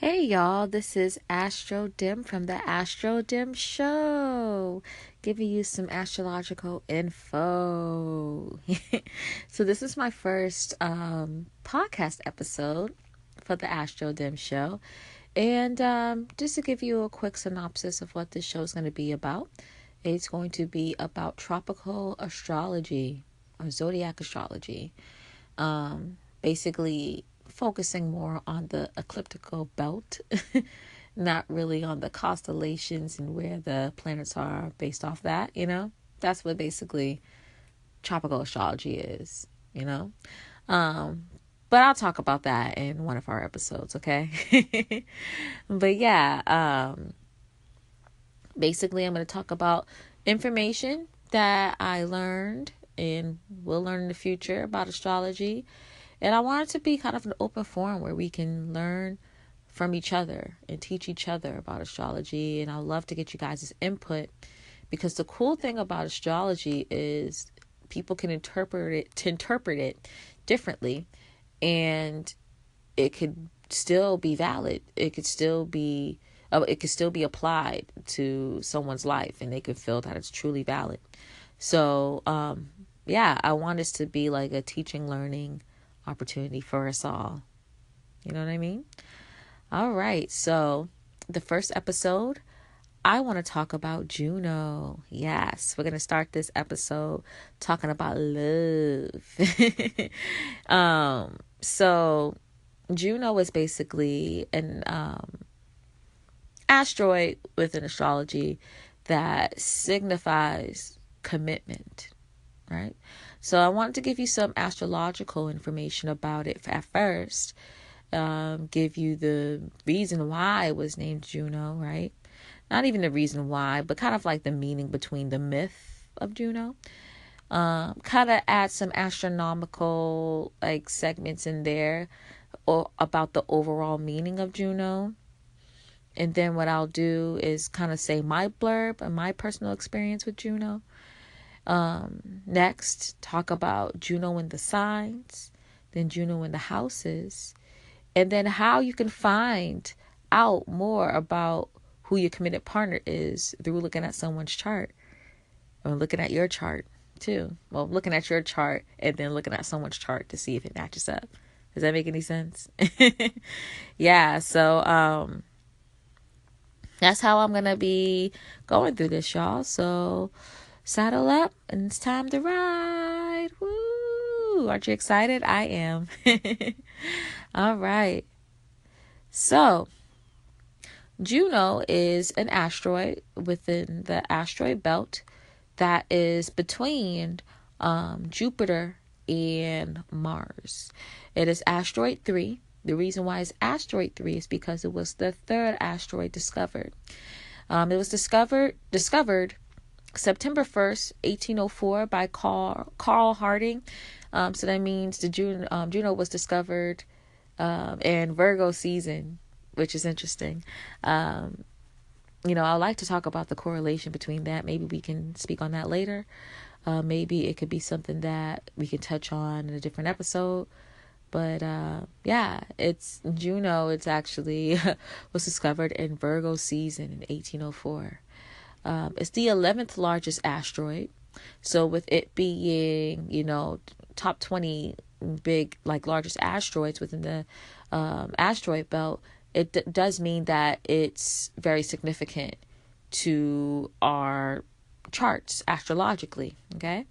Hey y'all, this is AstroDim from the AstroDim Show, giving you some astrological info. So this is my first podcast episode for the AstroDim Show, and just to give you a quick synopsis of what this show is going to be about, it's going to be about tropical astrology or zodiac astrology. Basically focusing more on the ecliptical belt, not really on the constellations and where the planets are based off that. That's what basically tropical astrology is. But I'll talk about that in one of our episodes, okay? But yeah, basically I'm going to talk about information that I learned and will learn in the future about astrology. And I want it to be kind of an open forum where we can learn from each other and teach each other about astrology. And I'd love to get you guys' input, because the cool thing about astrology is people can interpret it differently, and it could still be valid. It could still be applied to someone's life, and they could feel that it's truly valid. So, yeah, I want this to be like a teaching, learning opportunity for us all. You know what I mean? All right. So the first episode, I want to talk about Juno. Yes, we're going to start this episode talking about love. So Juno is basically an asteroid within astrology that signifies commitment, right? So I wanted to give you some astrological information about it at first. Give you the reason why it was named Juno, right? Not even the reason why, but kind of like the meaning between the myth of Juno. Kind of add some astronomical like segments in there or about the overall meaning of Juno. And then what I'll do is kind of say my blurb and my personal experience with Juno. Next, talk about Juno and the signs, then Juno and the houses, and then how you can find out more about who your committed partner is through looking at someone's chart, or looking at your chart too. Well, looking at your chart and then looking at someone's chart to see if it matches up. Does that make any sense? Yeah, so that's how I'm gonna be going through this, y'all. So saddle up and it's time to ride. Woo! Aren't you excited? I am. All right. So, Juno is an asteroid within the asteroid belt that is between Jupiter and Mars. It is asteroid 3. The reason why it's asteroid 3 is because it was the third asteroid discovered. It was discovered September 1st, 1804 by Carl Harding. So that means the Juno was discovered in Virgo season, which is interesting. I like to talk about the correlation between that. Maybe we can speak on that later. Maybe it could be something that we can touch on in a different episode. But yeah, it's Juno. It's actually was discovered in Virgo season in 1804. It's the 11th largest asteroid. So with it being, top 20 big, like largest asteroids within the asteroid belt, it does mean that it's very significant to our charts astrologically. Okay.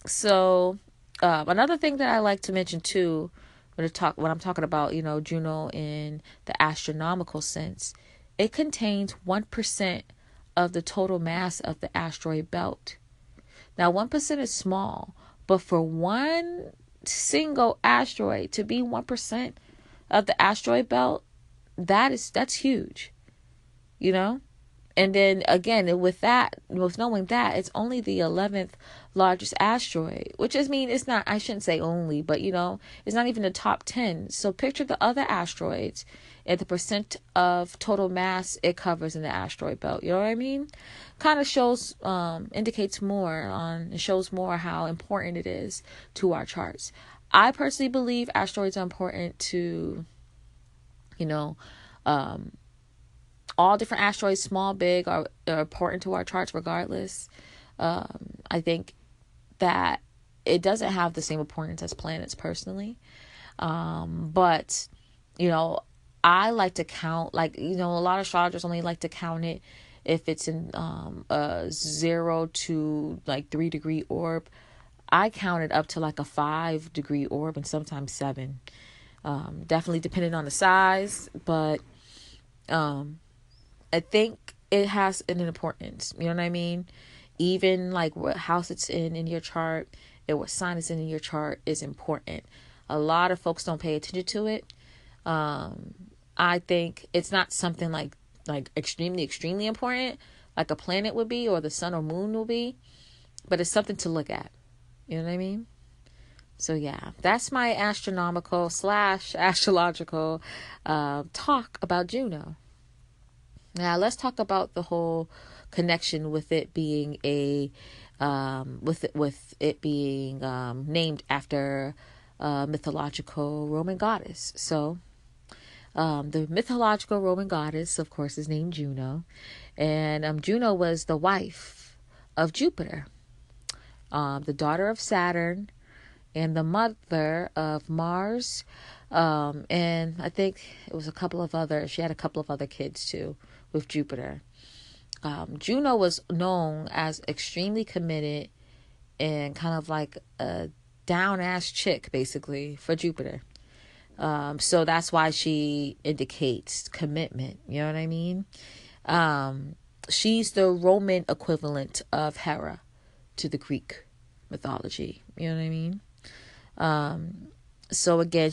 So another thing that I like to mention too, when I'm talking about, Juno in the astronomical sense, it contains 1% of the total mass of the asteroid belt. Now, 1% is small, but for one single asteroid to be 1% of the asteroid belt, that's huge, And then again, with knowing that, it's only the 11th largest asteroid, which it's not, I shouldn't say only, but it's not even the top 10. So picture the other asteroids and the percent of total mass it covers in the asteroid belt. You know what I mean? Kind of shows, indicates more it shows more how important it is to our charts. I personally believe asteroids are important to You know, all different asteroids, small, big, are important to our charts regardless. I think that it doesn't have the same importance as planets personally. But, you know, I like to count, like, you know, a lot of astrologers only like to count it if it's in a 0 to like 3-degree orb. I count it up to like a 5-degree orb and sometimes 7. Definitely depending on the size, but I think it has an importance. You know what I mean? Even like what house it's in your chart and what sign it's in your chart is important. A lot of folks don't pay attention to it. I think it's not something like extremely important, like a planet would be, or the sun or moon will be, but it's something to look at. You know what I mean? So yeah, that's my astronomical / astrological talk about Juno. Now let's talk about the whole connection with it being with it being named after a mythological Roman goddess. So the mythological Roman goddess, of course, is named Juno, and Juno was the wife of Jupiter, the daughter of Saturn, and the mother of Mars, and I think it was she had a couple of other kids too with Jupiter. Juno was known as extremely committed and kind of like a down-ass chick, basically, for Jupiter. So that's why she indicates commitment. You know what I mean? She's the Roman equivalent of Hera to the Greek mythology. You know what I mean? So again,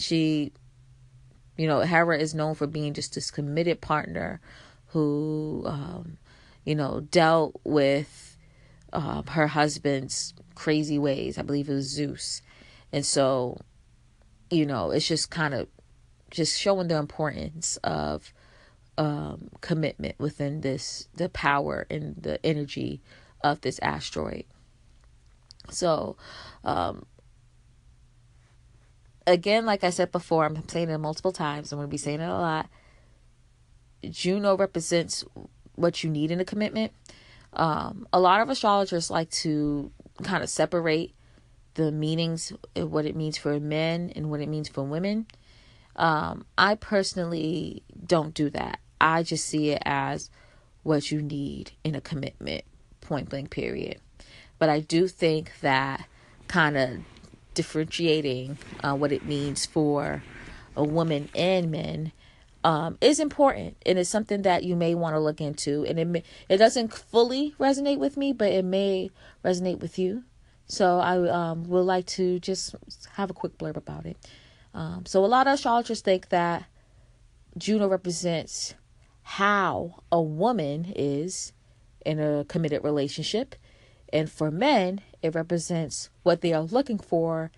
Hera is known for being just this committed partner who, dealt with her husband's crazy ways. I believe it was Zeus. And so, it's just kind of just showing the importance of commitment within the power and the energy of this asteroid. So, again, like I said before, I'm saying it multiple times. I'm going to be saying it a lot. Juno represents what you need in a commitment. A lot of astrologers like to kind of separate the meanings of what it means for men and what it means for women. I personally don't do that. I just see it as what you need in a commitment, point blank, period. But I do think that kind of differentiating what it means for a woman and men is important, and it's something that you may want to look into. And it doesn't fully resonate with me, but it may resonate with you. So I would like to just have a quick blurb about it. So a lot of astrologers think that Juno represents how a woman is in a committed relationship. And for men, it represents what they are looking for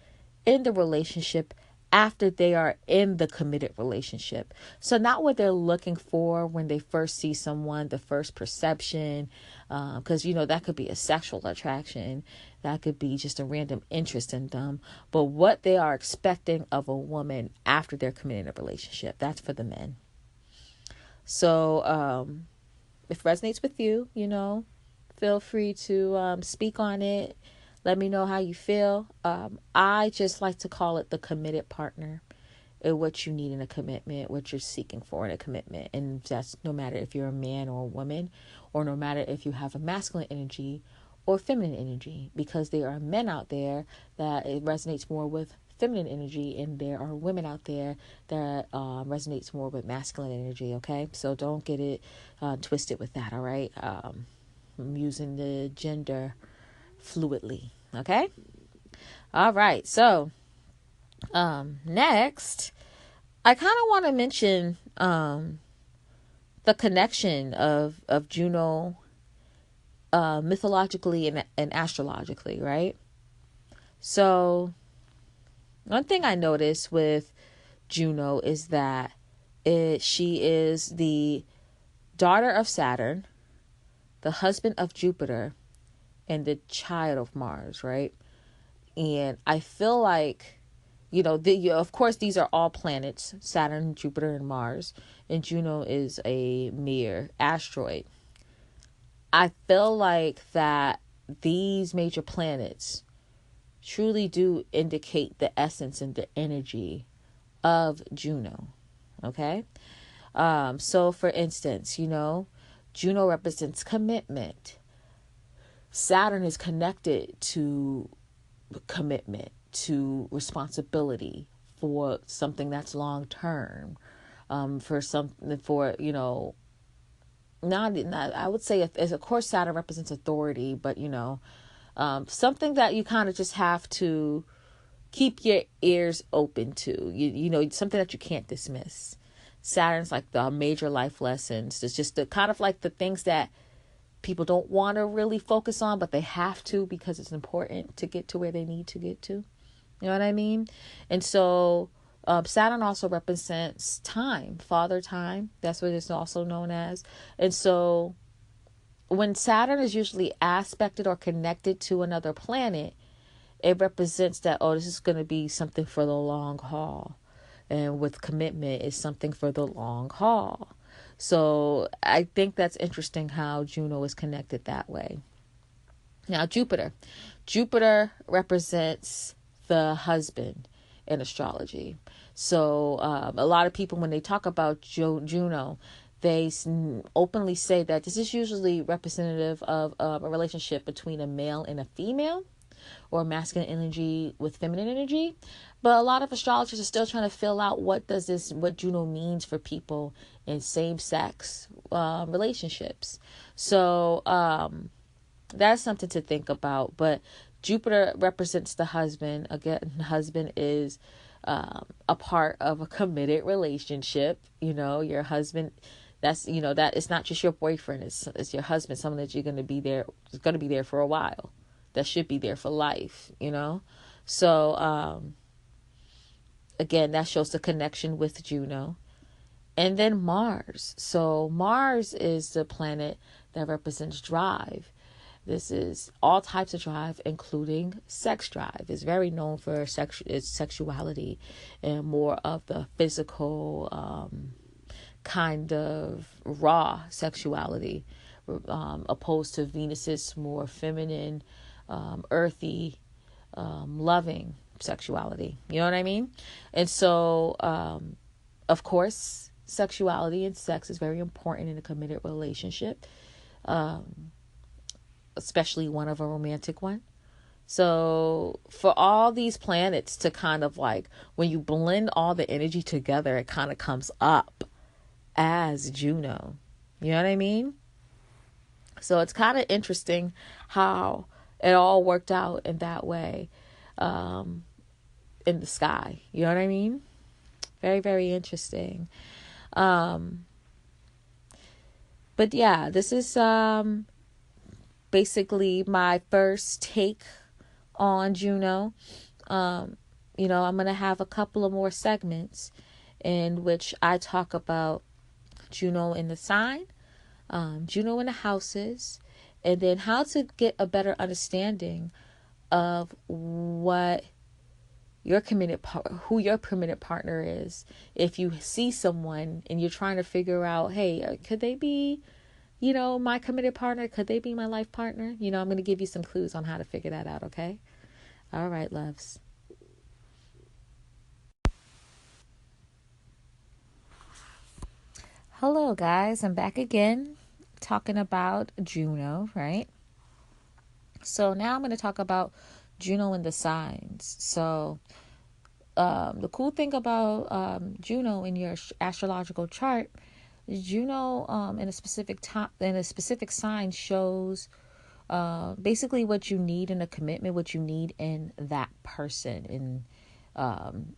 in the relationship after they are in the committed relationship. So not what they're looking for when they first see someone, the first perception, because, that could be a sexual attraction. That could be just a random interest in them. But what they are expecting of a woman after they're committed in a relationship, that's for the men. So if it resonates with you, feel free to speak on it. Let me know how you feel. I just like to call it the committed partner, what you need in a commitment, what you're seeking for in a commitment. And that's no matter if you're a man or a woman, or no matter if you have a masculine energy or feminine energy, because there are men out there that it resonates more with feminine energy, and there are women out there that resonates more with masculine energy. Okay, so don't get it twisted with that. All right. I'm using the gender fluidly. Okay. All right. So, next, I kind of want to mention, the connection of Juno, mythologically and astrologically, right? So, one thing I noticed with Juno is that she is the daughter of Saturn, the husband of Jupiter, and the child of Mars, right? And I feel like of course, these are all planets, Saturn, Jupiter, and Mars, and Juno is a mere asteroid. I feel like that these major planets truly do indicate the essence and the energy of Juno. Okay. So for instance, Juno represents commitment. Saturn is connected to commitment, to responsibility for something that's long term, for something, for, not I would say, as of course Saturn represents authority, but something that you kind of just have to keep your ears open to, something that you can't dismiss. Saturn's like the major life lessons. It's just the kind of like the things that people don't want to really focus on, but they have to because it's important to get to where they need to get to. You know what I mean? And so Saturn also represents time, father time. That's what it's also known as. And so when Saturn is usually aspected or connected to another planet, it represents that, this is going to be something for the long haul. And with commitment, it's something for the long haul. So I think that's interesting how Juno is connected that way. Now, Jupiter represents the husband in astrology. So a lot of people, when they talk about Juno, they openly say that this is usually representative of a relationship between a male and a female, or masculine energy with feminine energy. But a lot of astrologers are still trying to fill out what Juno means for people in same-sex relationships. So that's something to think about. But Jupiter represents the husband. Again, the husband is a part of a committed relationship. Your husband, that's, that it's not just your boyfriend, it's your husband, someone that you're going to be there for a while, that should be there for life. So again, that shows the connection with Juno. And then Mars. So Mars is the planet that represents drive. This is all types of drive, including sex drive. It's very known for its sexuality and more of the physical, kind of raw sexuality, opposed to Venus's more feminine, earthy, loving sexuality. You know what I mean? And so, of course, sexuality and sex is very important in a committed relationship, especially one of a romantic one. So for all these planets to kind of like, when you blend all the energy together, it kind of comes up as Juno. You know what I mean? So it's kind of interesting how it all worked out in that way, in the sky. You know what I mean? Very, very interesting. But yeah, this is basically my first take on Juno. I'm going to have a couple of more segments in which I talk about Juno in the sign, Juno in the houses, and then how to get a better understanding of what who your committed partner is. If you see someone and you're trying to figure out, hey, could they be, my committed partner? Could they be my life partner? I'm going to give you some clues on how to figure that out. Okay. All right, loves. Hello, guys. I'm back again talking about Juno, right? So now I'm going to talk about Juno and the signs. So the cool thing about Juno in your astrological chart, Juno in a specific sign shows basically what you need in a commitment, what you need in that person,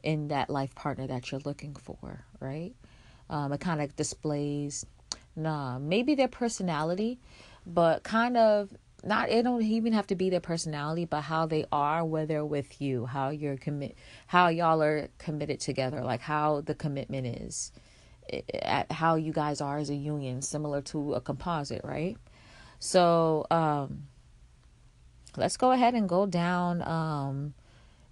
in that life partner that you're looking for, right? It kind of displays maybe their personality, but kind of not, it don't even have to be their personality, but how they are when they're with you, how y'all are committed together, like how the commitment is, how you guys are as a union, similar to a composite, right? So let's go ahead and go down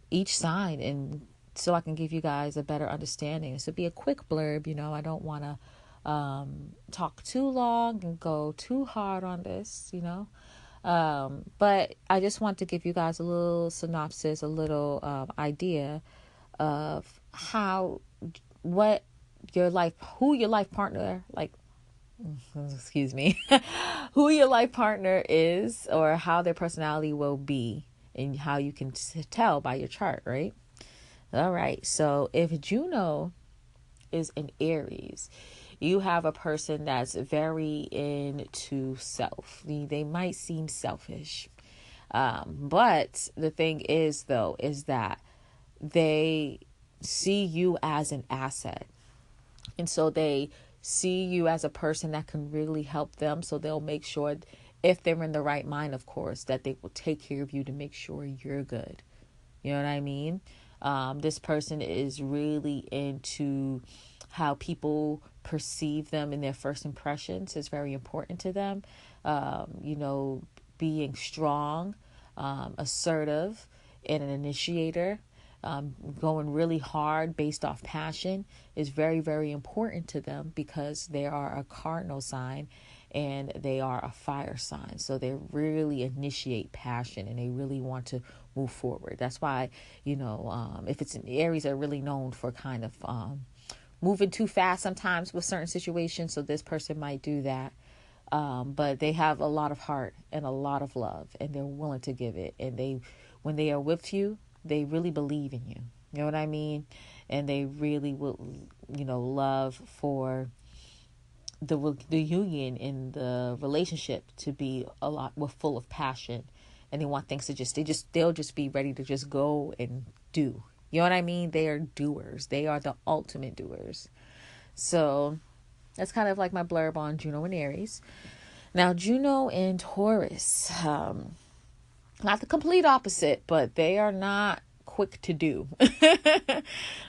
each sign and so I can give you guys a better understanding. This would be a quick blurb. I don't want to talk too long and go too hard on this, but I just want to give you guys a little synopsis, a little idea of what your life, who your life partner, excuse me, who your life partner is, or how their personality will be, and how you can tell by your chart, right? All right. So if Juno is in Aries, you have a person that's very into self. They might seem selfish. But the thing is, though, is that they see you as an asset. And so they see you as a person that can really help them. So they'll make sure, if they're in the right mind, of course, that they will take care of you to make sure you're good. You know what I mean? This person is really into how people perceive them in their first impressions. Is very important to them. Being strong, assertive, and an initiator, going really hard based off passion is very, very important to them, because they are a cardinal sign and they are a fire sign. So they really initiate passion and they really want to move forward. That's why, if it's in Aries, they're really known for kind of moving too fast sometimes with certain situations. So this person might do that. But they have a lot of heart and a lot of love, and they're willing to give it. And when they are with you, they really believe in you. You know what I mean? And they really will, love for the union in the relationship to be a lot more full of passion. And they want things to they'll just be ready to just go and do. You know what I mean? They are doers. They are the ultimate doers. So that's kind of like my blurb on Juno and Aries. Now, Juno and Taurus, not the complete opposite, but they are not quick to do.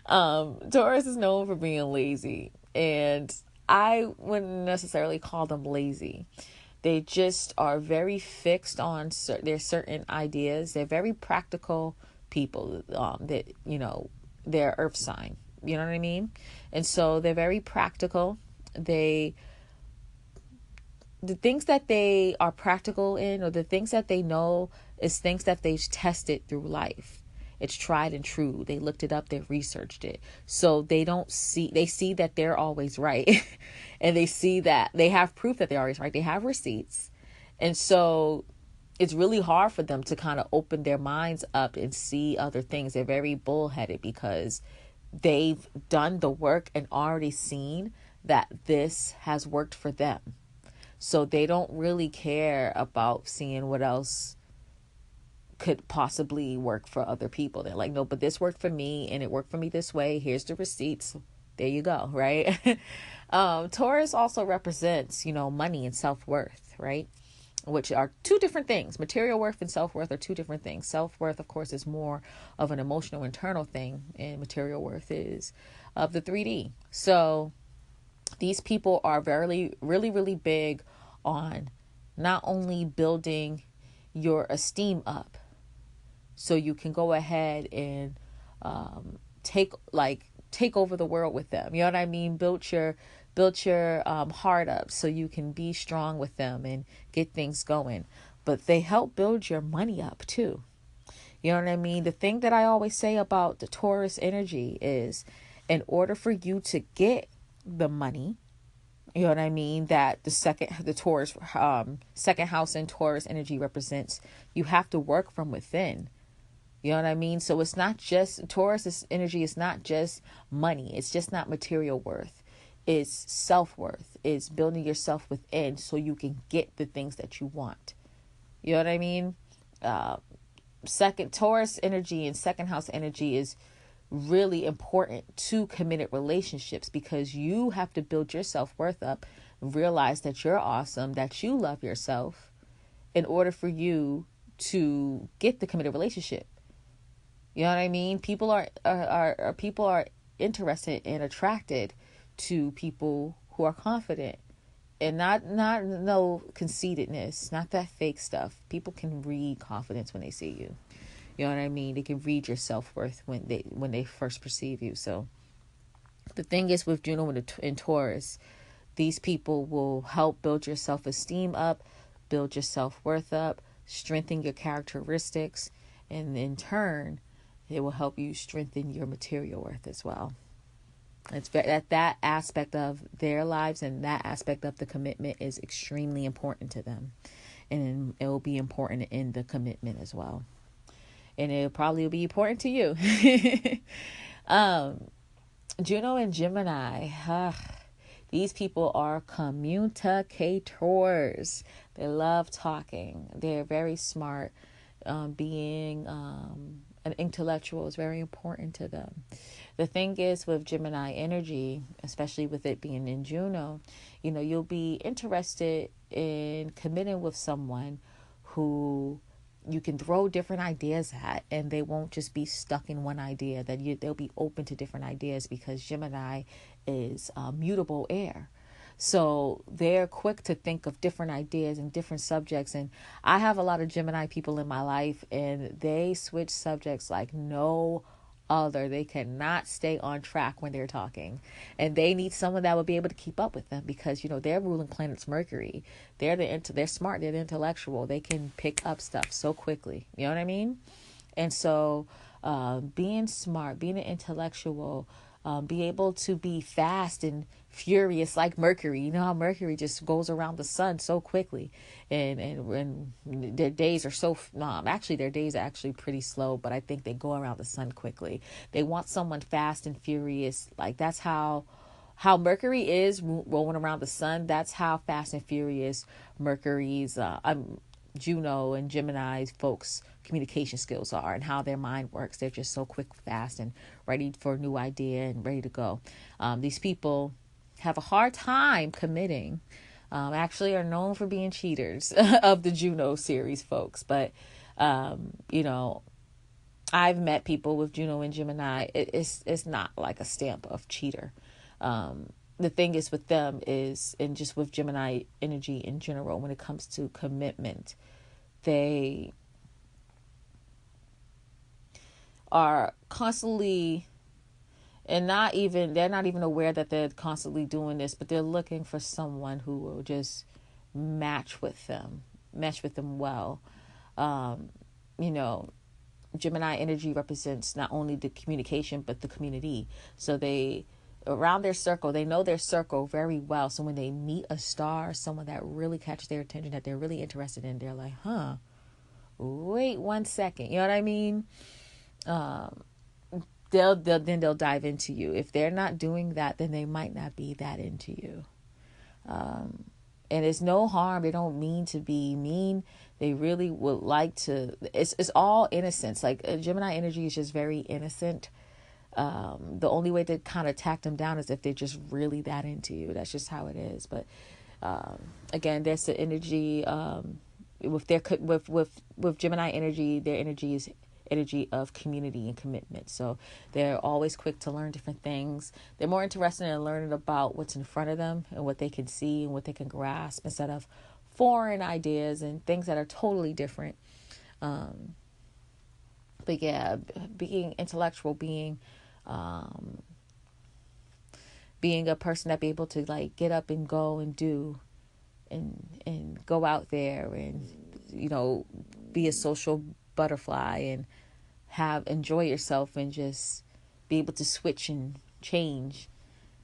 Taurus is known for being lazy, and I wouldn't necessarily call them lazy. They just are very fixed on their certain ideas. They're very practical people. They're earth sign. You know what I mean? And so they're very practical. The things that they are practical in, or the things that they know, is things that they've tested through life. It's tried and true. They looked it up. They've researched it. So they see that they're always right. And they see that they have proof that they're always right. They have receipts. And so it's really hard for them to kind of open their minds up and see other things. They're very bullheaded because they've done the work and already seen that this has worked for them. So they don't really care about seeing what else could possibly work for other people. They're like, no, but this worked for me and it worked for me this way. Here's the receipts. There you go, right? Taurus also represents, money and self-worth, right? Which are two different things. Material worth and self-worth are two different things. Self-worth, of course, is more of an emotional, internal thing, and material worth is of the 3D. So these people are really, really big on not only building your esteem up, so you can go ahead and take over the world with them. You know what I mean? Build your heart up so you can be strong with them and get things going. But they help build your money up too. You know what I mean? The thing that I always say about the Taurus energy is, in order for you to get the money, you know what I mean, that the Taurus second house in Taurus energy represents, you have to work from within. You know what I mean? So it's not just, Taurus energy is not just money. It's just not material worth. It's self-worth. It's building yourself within so you can get the things that you want. You know what I mean? Second Taurus energy and second house energy is really important to committed relationships, because you have to build your self-worth up, realize that you're awesome, that you love yourself, in order for you to get the committed relationship. You know what I mean? People are interested and attracted to people who are confident, and not no conceitedness, not that fake stuff. People can read confidence when they see you. You know what I mean? They can read your self-worth when they first perceive you. So the thing is with Juno and Taurus, these people will help build your self-esteem up, build your self-worth up, strengthen your characteristics, and in turn, it will help you strengthen your material worth as well. It's that aspect of their lives and that aspect of the commitment is extremely important to them. And it will be important in the commitment as well. And it probably will be important to you. Juno and Gemini. These people are communicators. They love talking. They're very smart. Being an intellectual is very important to them. The thing is with Gemini energy, especially with it being in Juno, you'll be interested in committing with someone who you can throw different ideas at, and they won't just be stuck in one idea. They'll be open to different ideas because Gemini is mutable air. So they're quick to think of different ideas and different subjects. And I have a lot of Gemini people in my life, and they switch subjects like no other. They cannot stay on track when they're talking, and they need someone that will be able to keep up with them because their ruling planet's Mercury. They're smart. They're intellectual. They can pick up stuff so quickly. You know what I mean? And so, being smart, being an intellectual, be able to be fast and furious like Mercury. You know how Mercury just goes around the sun so quickly, and their days are so actually their days are actually pretty slow, but I think they go around the sun quickly. They want someone fast and furious. Like that's how Mercury is rolling around the sun. That's how fast and furious Mercury's Juno and Gemini's folks' communication skills are, and how their mind works. They're just so quick, fast, and ready for a new idea and ready to go. These people have a hard time committing. Actually are known for being cheaters of the Juno series folks. But, I've met people with Juno and Gemini. It's not like a stamp of cheater. The thing is with them is, and just with Gemini energy in general, when it comes to commitment, they are constantly, and they're not even aware that they're constantly doing this, but they're looking for someone who will just match with them well. Gemini energy represents not only the communication, but the community. So around their circle, they know their circle very well. So when they meet a star, someone that really catches their attention, that they're really interested in, they're like, wait 1 second. You know what I mean? They'll dive into you. If they're not doing that, then they might not be that into you. And it's no harm. They don't mean to be mean. They really would like to. It's all innocence. Like Gemini energy is just very innocent. The only way to kind of tack them down is if they're just really that into you. That's just how it is. But again, there's the energy with Gemini energy. Their energy is energy of community and commitment. So they're always quick to learn different things. They're more interested in learning about what's in front of them and what they can see and what they can grasp, instead of foreign ideas and things that are totally different. But yeah, being intellectual, being a person that be able to like get up and go and do and go out there and be a social butterfly and enjoy yourself and just be able to switch and change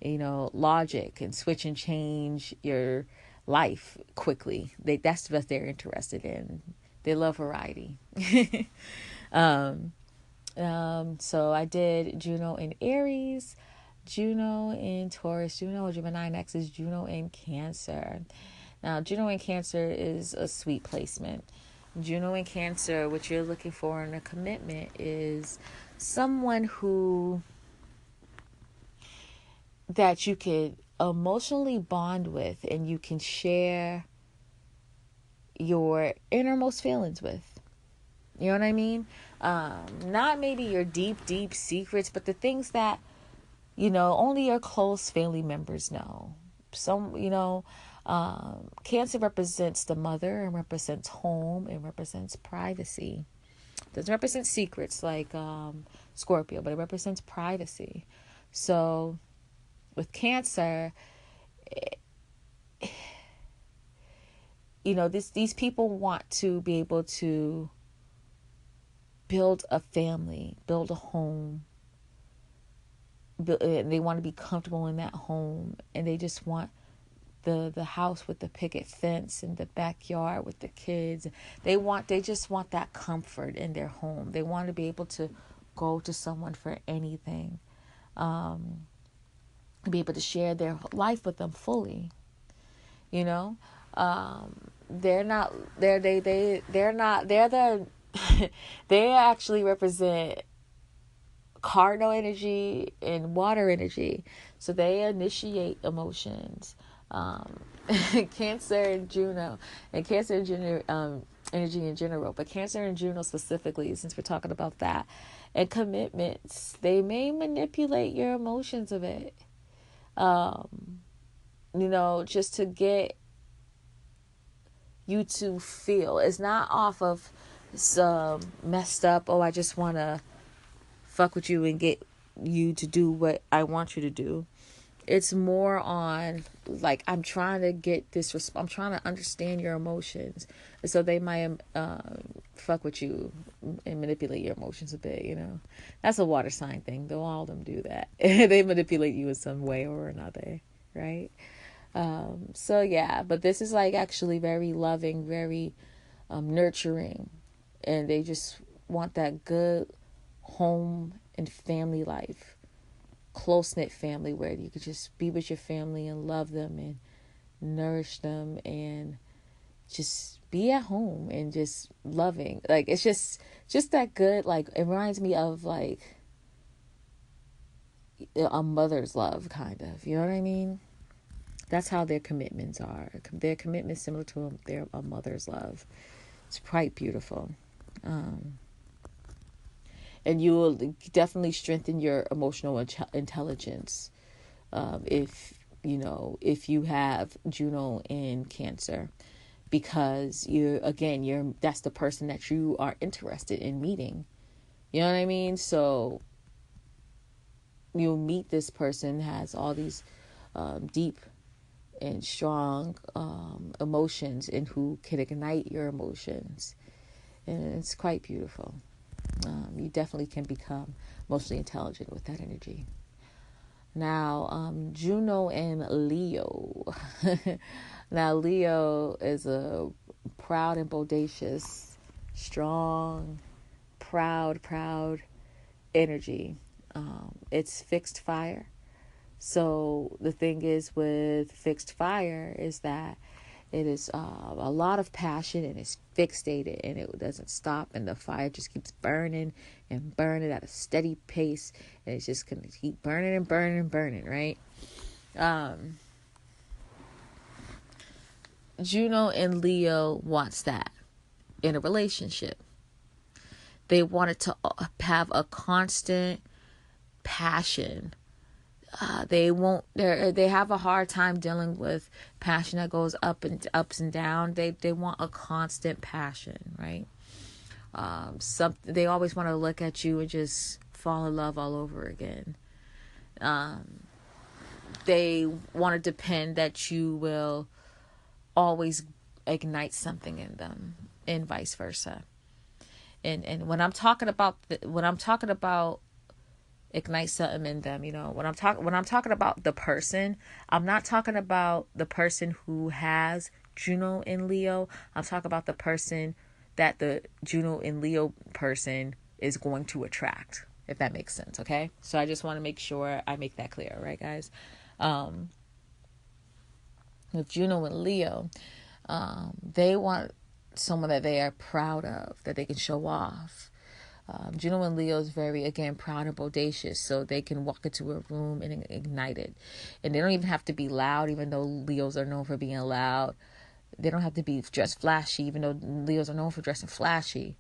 logic and switch and change your life quickly. That's what they're interested in. They love variety. So I did Juno in Aries, Juno in Taurus, Juno and Gemini. Next is Juno in Cancer. Now, Juno in Cancer is a sweet placement. Juno in Cancer, what you're looking for in a commitment is someone that you could emotionally bond with and you can share your innermost feelings with. You know what I mean? Not maybe your deep, deep secrets, but the things that, only your close family members know. Cancer represents the mother and represents home and represents privacy. Doesn't represent secrets like Scorpio, but it represents privacy. So with Cancer, these people want to be able to build a family, build a home. They want to be comfortable in that home, and they just want the house with the picket fence and the backyard with the kids. They just want that comfort in their home. They want to be able to go to someone for anything, be able to share their life with them fully. They're the they actually represent cardinal energy and water energy, so they initiate emotions. Cancer and Juno, and Cancer and Juno, energy in general, but Cancer and Juno specifically, since we're talking about that, and commitments, they may manipulate your emotions a bit, just to get you to feel. It's not off of some messed up, I just want to fuck with you and get you to do what I want you to do. It's more on, like, I'm trying to get this, I'm trying to understand your emotions. And so they might fuck with you and manipulate your emotions a bit, That's a water sign thing, though all of them do that. They manipulate you in some way or another, right? So yeah, but this is like actually very loving, very nurturing. And they just want that good home and family life. Close-knit family where you could just be with your family and love them and nourish them and just be at home and just loving. Like, it's just that good. Like, it reminds me of like a mother's love, kind of, you know what I mean? That's how their commitments are. Their commitment similar to a mother's love. It's quite beautiful. And you will definitely strengthen your emotional intelligence if you have Juno in Cancer, because that's the person that you are interested in meeting. You know what I mean? So you'll meet this person has all these deep and strong emotions, and who can ignite your emotions, and it's quite beautiful. You definitely can become emotionally intelligent with that energy. Now, Juno and Leo. Now, Leo is a proud and bodacious, strong, proud energy. It's fixed fire. So the thing is with fixed fire is that it is a lot of passion, and it's fixated, and it doesn't stop, and the fire just keeps burning and burning at a steady pace, and it's just going to keep burning and burning and burning, right? Juno and Leo wants that in a relationship. They want it to have a constant passion. They have a hard time dealing with passion that goes ups and down. They want a constant passion, right? They always want to look at you and just fall in love all over again. They want to depend that you will always ignite something in them, and vice versa. And when I'm talking about ignite something in them, when I'm talking about the person, I'm not talking about the person who has Juno and Leo. I'm talking about the person that the Juno and Leo person is going to attract, if that makes sense. Okay, so I just want to make sure I make that clear, right, guys? With Juno and Leo, they want someone that they are proud of, that they can show off. Juno and Leo is very, again, proud and bodacious, so they can walk into a room and ignite it. And they don't even have to be loud, even though Leos are known for being loud. They don't have to be dressed flashy, even though Leos are known for dressing flashy.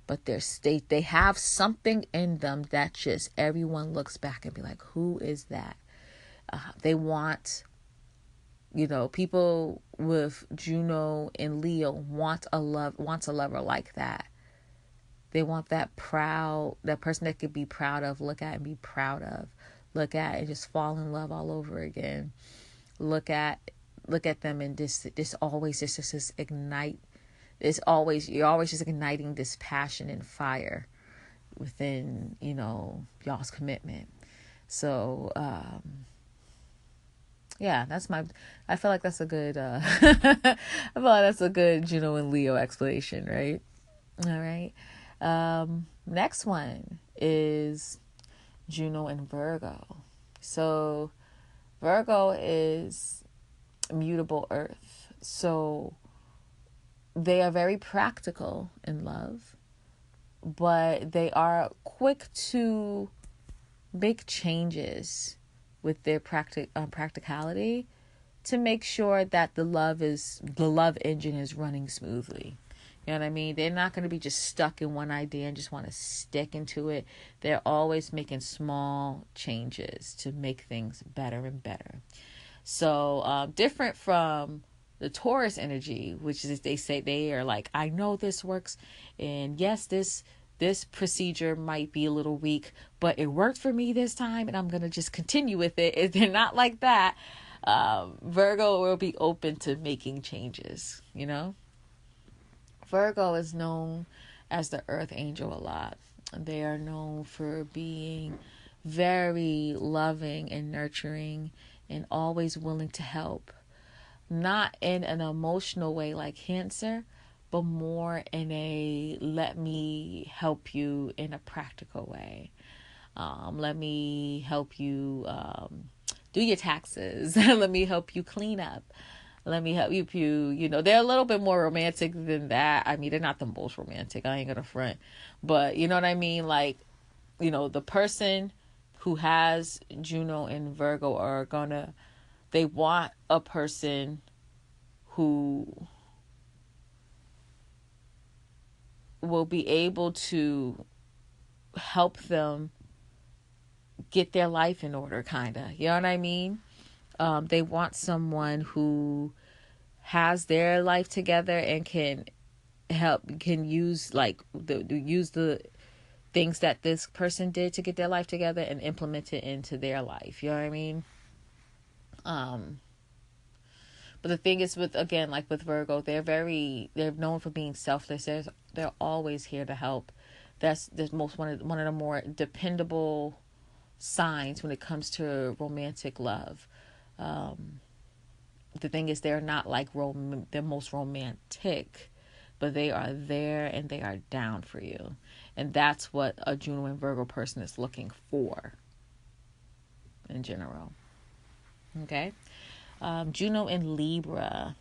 But they have something in them that just everyone looks back and be like, who is that? They want, people with Juno and Leo wants a lover like that. They want that person that could be proud of, look at and be proud of. Look at and just fall in love all over again. Look at them and this always just ignite. You're always just igniting this passion and fire within, y'all's commitment. So, yeah, I feel like that's a good, I feel like that's a good Juno and Leo explanation, right? All right. Next one is Juno and Virgo. So Virgo is mutable earth. So they are very practical in love, but they are quick to make changes with their practicality to make sure that the love engine is running smoothly. You know what I mean? They're not going to be just stuck in one idea and just want to stick into it. They're always making small changes to make things better and better. So different from the Taurus energy, which is, they say they are like, I know this works, and yes, this procedure might be a little weak, but it worked for me this time, and I'm going to just continue with it. If they're not like that, Virgo will be open to making changes, Virgo is known as the earth angel a lot. They are known for being very loving and nurturing and always willing to help. Not in an emotional way like Cancer, but more in a let me help you in a practical way. Let me help you do your taxes. Let me help you clean up. Let me help you, they're a little bit more romantic than that. I mean, they're not the most romantic. I ain't gonna front. But you know what I mean? Like, the person who has Juno and Virgo they want a person who will be able to help them get their life in order, kind of. You know what I mean? They want someone who has their life together and can use the things that this person did to get their life together and implement it into their life. You know what I mean? But the thing is with Virgo, they're known for being selfless. They're always here to help. That's one of the more dependable signs when it comes to romantic love. The thing is, they're not like the most romantic, but they are there and they are down for you. And that's what a Juno and Virgo person is looking for in general. Okay. Juno and Libra.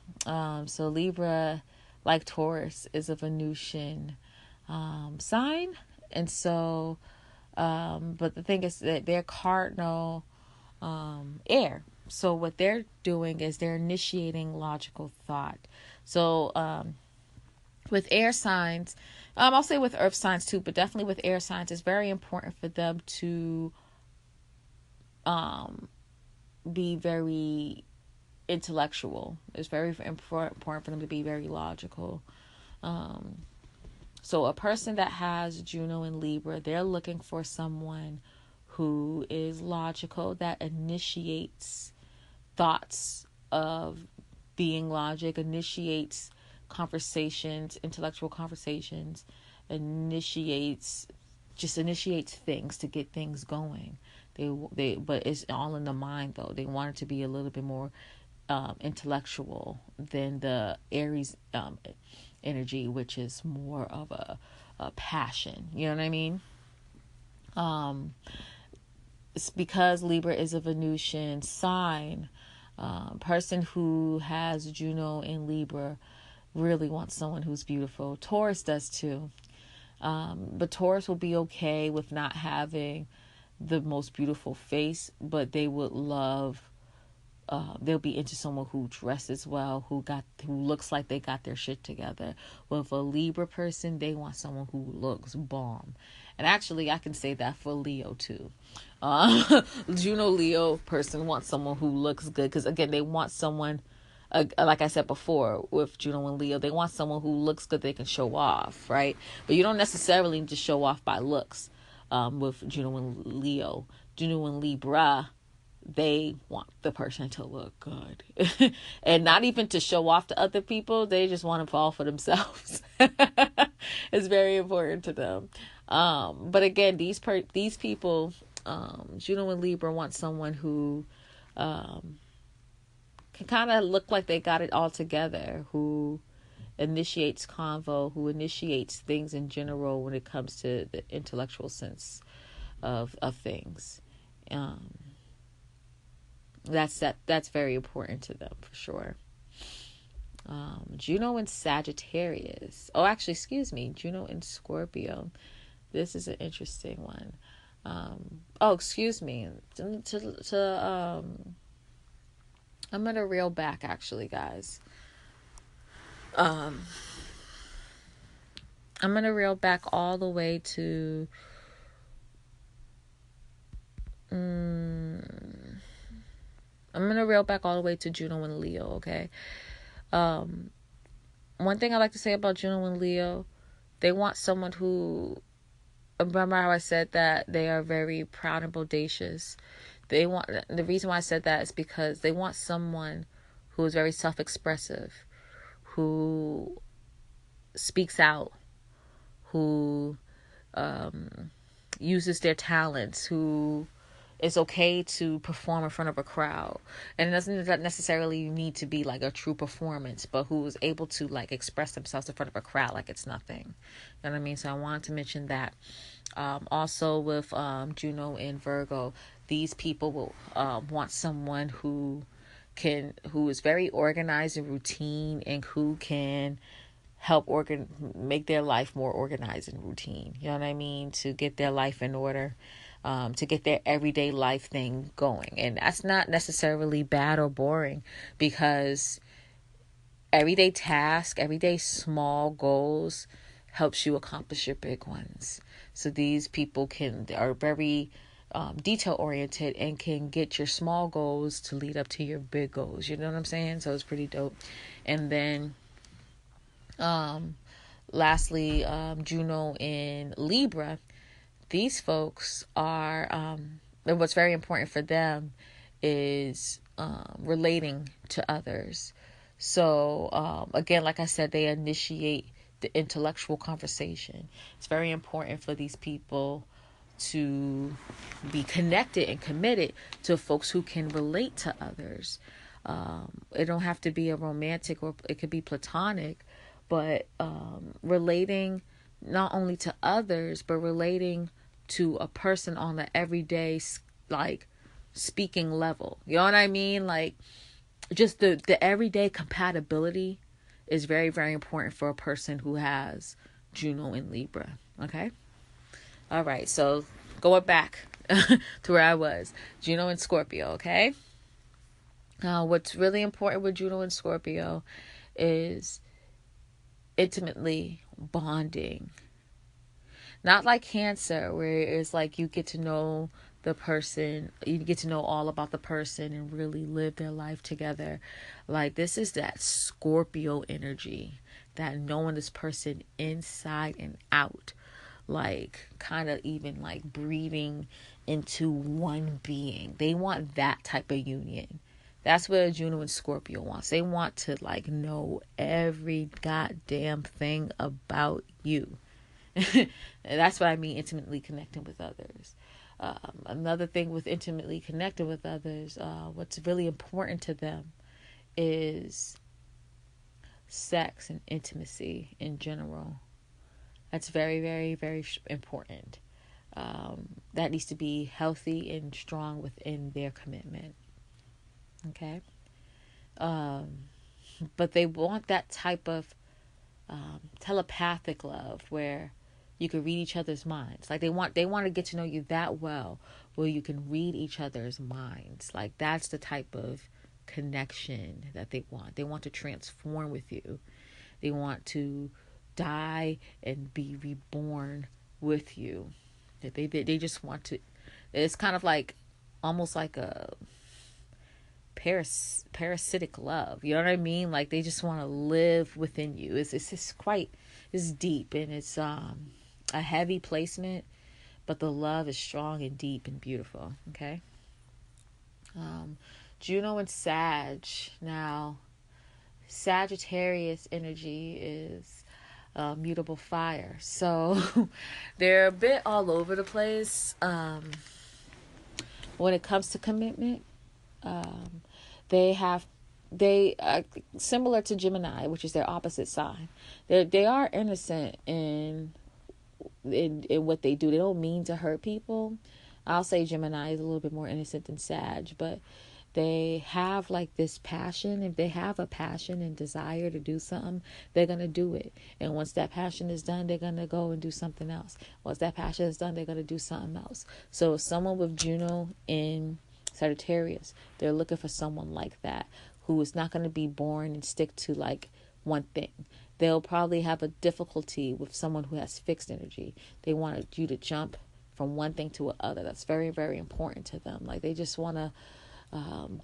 So Libra, like Taurus, is a Venusian sign. And so, but the thing is that they're cardinal air. So what they're doing is they're initiating logical thought. So with air signs, I'll say with earth signs too, but definitely with air signs, it's very important for them to be very intellectual. It's very important for them to be very logical. So a person that has Juno and Libra, they're looking for someone who is logical, that initiates thoughts of being logic, initiates conversations, intellectual conversations, initiates things to get things going. But it's all in the mind though. They want it to be a little bit more intellectual than the Aries energy, which is more of a passion. You know what I mean? It's because Libra is a Venusian sign. Person who has Juno in Libra really wants someone who's beautiful. Taurus does too. But Taurus will be okay with not having the most beautiful face, but they would love, they'll be into someone who dresses well, who looks like they got their shit together. With a Libra person, they want someone who looks bomb. And actually, I can say that for Leo too. Juno Leo person wants someone who looks good, because again, they want someone, like I said before, with Juno and Leo, they want someone who looks good, they can show off, right? But you don't necessarily need to show off by looks. With Juno and Leo, Juno and Libra, they want the person to look good and not even to show off to other people. They just want to fall for themselves. It's very important to them. But again, these people, Juno and Libra, want someone who can kind of look like they got it all together, who initiates convo, who initiates things in general when it comes to the intellectual sense of things. That's very important to them for sure. Juno and Sagittarius. Oh, actually, excuse me, Juno and Scorpio. This is an interesting one. Excuse me. I'm gonna reel back, actually, guys. I'm gonna reel back all the way to Juno and Leo, okay? One thing I like to say about Juno and Leo, they want someone who, remember how I said that they are very proud and bodacious. The reason why I said that is because they want someone who is very self-expressive, who speaks out, who uses their talents, who is okay to perform in front of a crowd. And it doesn't necessarily need to be like a true performance, but who is able to like express themselves in front of a crowd like it's nothing. You know what I mean? So I wanted to mention that. Also with Juno and Virgo, these people will want someone who is very organized and routine, and who can help make their life more organized and routine. You know what I mean? To get their life in order, to get their everyday life thing going. And that's not necessarily bad or boring, because everyday task, everyday small goals helps you accomplish your big ones. So these people are very detail oriented and can get your small goals to lead up to your big goals. You know what I'm saying? So it's pretty dope. And then lastly, Juno and Libra. These folks are, and what's very important for them is relating to others. So again, like I said, they initiate the intellectual conversation. It's very important for these people to be connected and committed to folks who can relate to others. It don't have to be a romantic, or it could be platonic, but relating not only to others, but relating to a person on the everyday, like, speaking level. You know what I mean? Like, just the everyday compatibility is very, very important for a person who has Juno and Libra. Okay? All right. So going back to where I was. Juno and Scorpio. Okay? What's really important with Juno and Scorpio is intimately bonding. Not like Cancer, where it's like you get to know the person, you get to know all about the person and really live their life together. Like, this is that Scorpio energy, that knowing this person inside and out, like kind of even like breathing into one being. They want that type of union. That's what Juno and Scorpio wants. They want to like know every goddamn thing about you. That's what I mean, intimately connecting with others. Another thing with intimately connecting with others, what's really important to them is sex and intimacy in general. That's very, very, very important. That needs to be healthy and strong within their commitment. Okay? But they want that type of telepathic love where you can read each other's minds. Like, they want to get to know you that well where you can read each other's minds. Like, that's the type of connection that they want. They want to transform with you. They want to die and be reborn with you. They just want to. It's kind of like almost like a parasitic love. You know what I mean? Like they just want to live within you. It's deep, and it's a heavy placement, but the love is strong and deep and beautiful. Okay. Juno and Sag. Now, Sagittarius energy is mutable fire, so they're a bit all over the place when it comes to commitment. They are similar to Gemini, which is their opposite sign. They are innocent in what they do. They don't mean to hurt people. I'll say Gemini is a little bit more innocent than Sag, but they have like this passion. If they have a passion and desire to do something, they're going to do it. And once that passion is done, they're going to go and do something else. Once that passion is done, they're going to do something else. So someone with Juno in Sagittarius, they're looking for someone like that, who is not going to be born and stick to like one thing. They'll probably have a difficulty with someone who has fixed energy. They want you to jump from one thing to another. That's very, very important to them. Like they just want to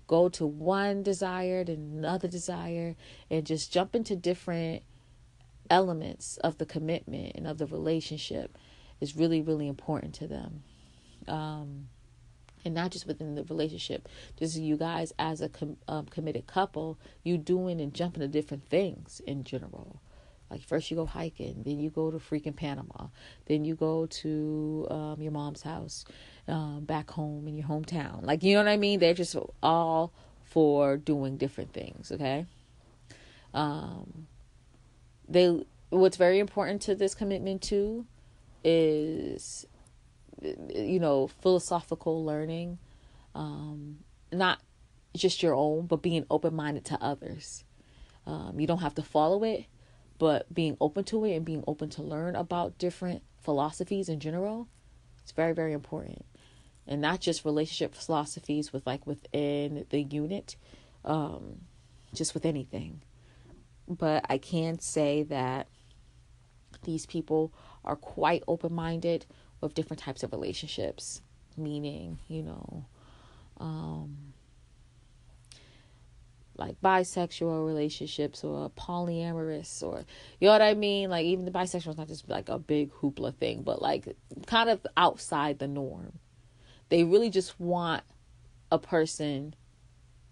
go to one desire to another desire and just jump into different elements of the commitment and of the relationship is really, really important to them. And not just within the relationship, just you guys as a committed couple, you doing and jumping to different things in general. Like first you go hiking, then you go to freaking Panama, then you go to your mom's house, back home in your hometown. Like, you know what I mean? They're just all for doing different things. Okay. What's very important to this commitment too is, philosophical learning, not just your own, but being open-minded to others. You don't have to follow it, but being open to it and being open to learn about different philosophies in general, it's very, very important. And not just relationship philosophies within the unit, just with anything. But I can say that these people are quite open-minded with different types of relationships, meaning, like bisexual relationships or polyamorous, or, you know what I mean? Like even the bisexual is not just like a big hoopla thing, but like kind of outside the norm. They really just want a person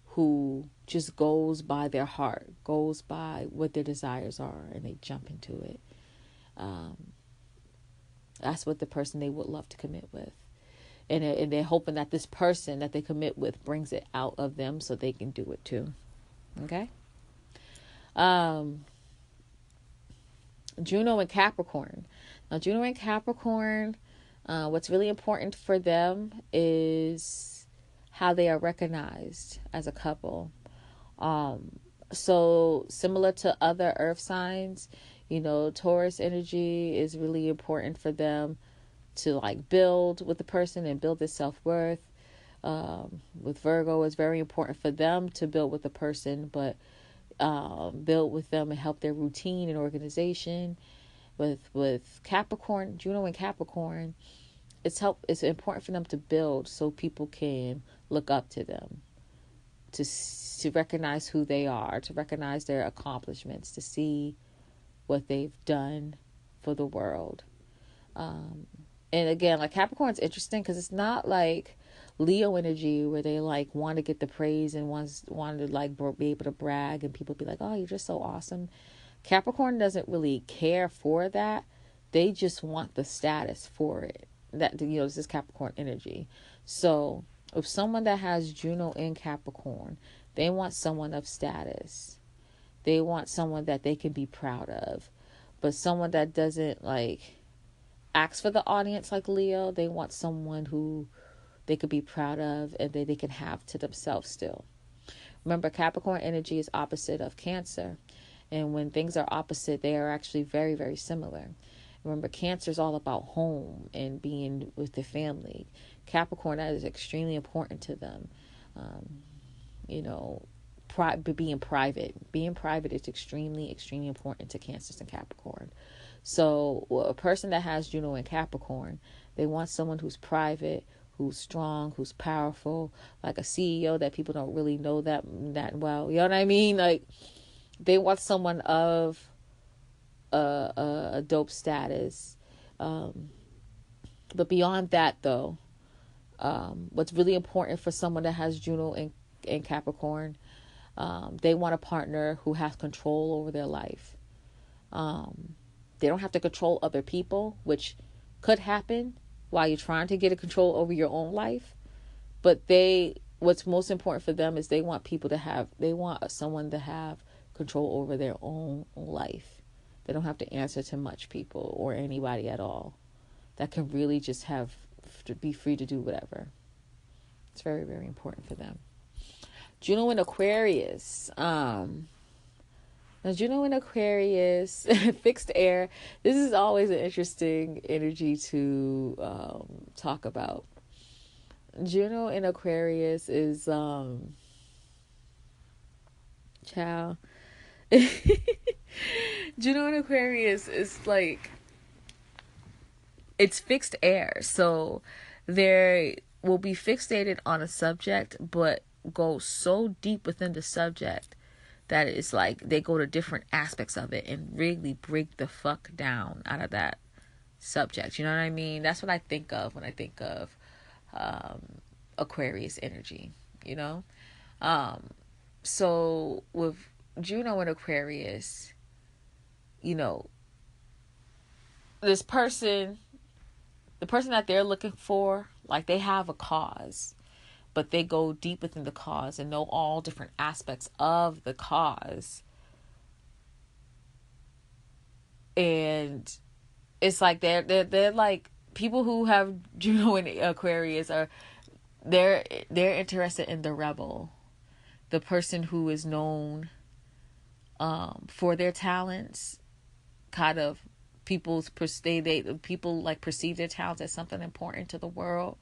who just goes by their heart, goes by what their desires are, and they jump into it. That's what the person they would love to commit with. And they're hoping that this person that they commit with brings it out of them so they can do it too. Okay? Juno and Capricorn. Now, Juno and Capricorn, what's really important for them is how they are recognized as a couple. So similar to other earth signs, Taurus energy is really important for them to like build with the person and build their self-worth. With Virgo, it's very important for them to build with the person, but build with them and help their routine and organization. With Capricorn, Juno and Capricorn, it's important for them to build so people can look up to them, to recognize who they are, to recognize their accomplishments, to see what they've done for the world. And again, like Capricorn's interesting because it's not like Leo energy where they like want to get the praise and want to like be able to brag and people be like, oh, you're just so awesome. Capricorn doesn't really care for that. They just want the status for it. That, this is Capricorn energy. So if someone that has Juno in Capricorn, they want someone of status. They want someone that they can be proud of. But someone that doesn't like ask for the audience like Leo, they want someone who they could be proud of and that they can have to themselves still. Remember, Capricorn energy is opposite of Cancer. And when things are opposite, they are actually very, very similar. Remember, Cancer is all about home and being with the family. Capricorn, that is extremely important to them. Being private. Being private is extremely, extremely important to Cancers and Capricorn. So a person that has Juno and Capricorn, they want someone who's private, who's strong, who's powerful, like a CEO that people don't really know that well. You know what I mean? Like, they want someone of a dope status. But beyond that, though, what's really important for someone that has Juno in Capricorn, they want a partner who has control over their life. They don't have to control other people, which could happen while you're trying to get a control over your own life. But what's most important for them is they want someone to have control over their own life. They don't have to answer to much people or anybody at all. That can really just be free to do whatever. It's very, very important for them. Juno and Aquarius. Now, Juno and Aquarius, fixed air. This is always an interesting energy to talk about. Juno and Aquarius is child. Juno and Aquarius is like, it's fixed air. So they will be fixated on a subject, but go so deep within the subject that it's like they go to different aspects of it and really break the fuck down out of that subject. You know what I mean? That's what I think of when I think of Aquarius energy, you know? So with Juno and Aquarius, you know, this person, the person that they're looking for, like, they have a cause, but they go deep within the cause and know all different aspects of the cause. And it's like they're like, people who have Juno and Aquarius they're interested in the rebel, the person who is known for their talents. Kind of people like perceive their talents as something important to the world.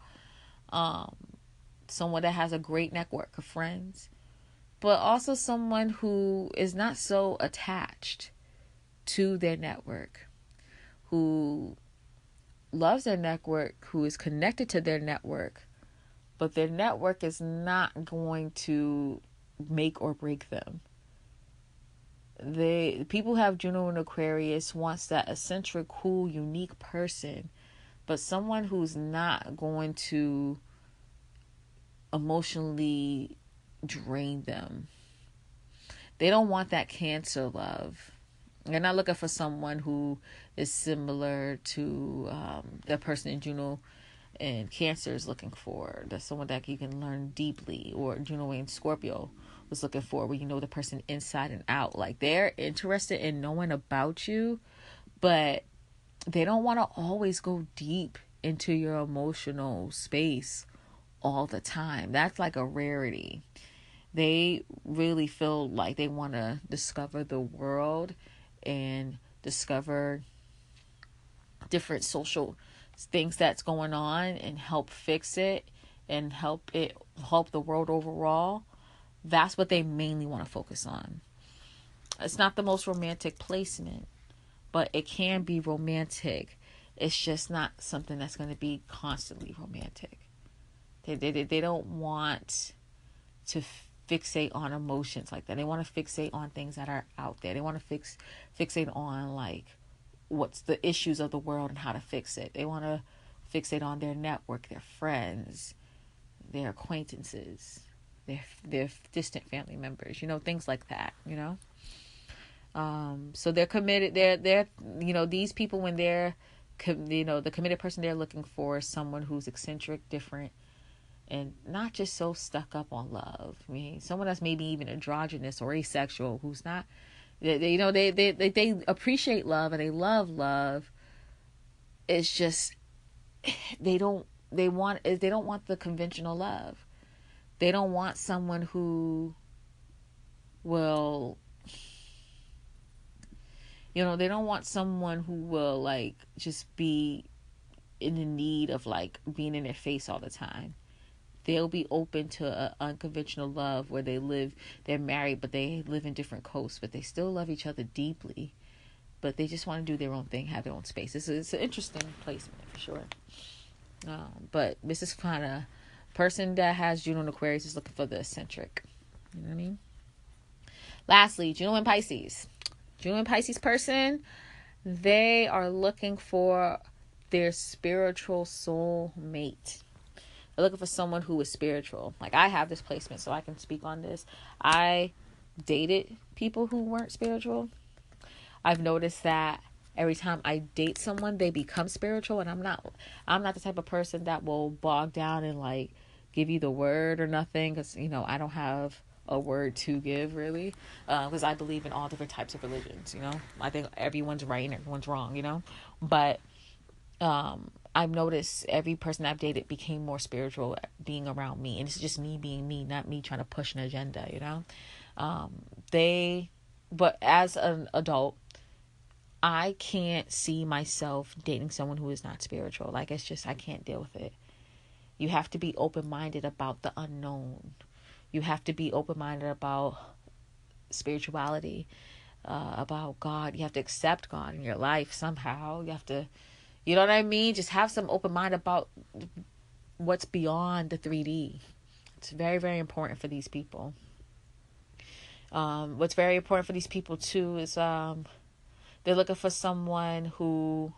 Someone that has a great network of friends, but also someone who is not so attached to their network, who loves their network, who is connected to their network, but their network is not going to make or break them. People who have Juno and Aquarius wants that eccentric, cool, unique person, but someone who's not going to emotionally drain them. They don't want that Cancer love. They're not looking for someone who is similar to the person in Juno and Cancer is looking for. That's someone that you can learn deeply, or Juno and Scorpio was looking for, where you know the person inside and out. Like, they're interested in knowing about you, but they don't want to always go deep into your emotional space all the time. That's like a rarity. They really feel like they want to discover the world and discover different social things that's going on and help fix it and help the world overall. That's what they mainly want to focus on. It's not the most romantic placement, but it can be romantic. It's just not something that's going to be constantly romantic. They don't want to fixate on emotions like that. They want to fixate on things that are out there. They want to fixate on, like, what's the issues of the world and how to fix it. They want to fixate on their network, their friends, their acquaintances, their distant family members, you know, things like that, you know. So they're committed. They're you know, these people, when they're, you know, the committed person they're looking for is someone who's eccentric, different, and not just so stuck up on love. I mean, someone that's maybe even androgynous or asexual, who's not, they appreciate love and they love love. It's just they don't want the conventional love. They don't want someone who will, you know, they don't want someone who will, like, just be in the need of, like, being in their face all the time. They'll be open to an unconventional love where they're married, but they live in different coasts, but they still love each other deeply. But they just want to do their own thing, have their own space. It's an interesting placement for sure. But this is kind of person that has Juno and Aquarius is looking for the eccentric. You know what I mean? Lastly, Juno and Pisces. Juno and Pisces person, they are looking for their spiritual soul mate. They're looking for someone who is spiritual. Like, I have this placement, so I can speak on this. I dated people who weren't spiritual. I've noticed that every time I date someone, they become spiritual, and I'm not the type of person that will bog down and like give you the word or nothing, because I don't have a word to give, really, because I believe in all different types of religions. I think everyone's right and everyone's wrong. But I've noticed every person I've dated became more spiritual being around me, and it's just me being me, not me trying to push an agenda. But as an adult, I can't see myself dating someone who is not spiritual. Like, it's just, I can't deal with it. You have to be open-minded about the unknown. You have to be open-minded about spirituality, about God. You have to accept God in your life somehow. You have to, you know what I mean? Just have some open mind about what's beyond the 3D. It's very, very important for these people. What's very important for these people too is they're looking for someone who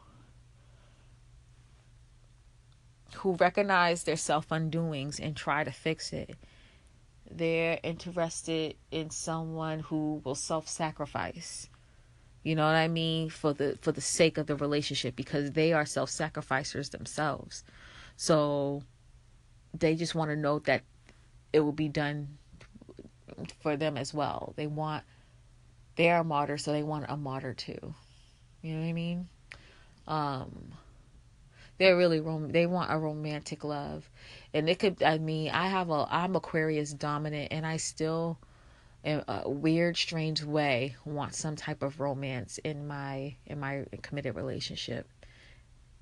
recognize their self-undoings and try to fix it. They're interested in someone who will self-sacrifice. You know what I mean? For the sake of the relationship, because they are self-sacrificers themselves. So they just want to know that it will be done for them as well. They are a martyr, so they want a martyr too. You know what I mean? They're really they want a romantic love. And it could, I'm Aquarius dominant, and I still, in a weird, strange way, want some type of romance in my committed relationship.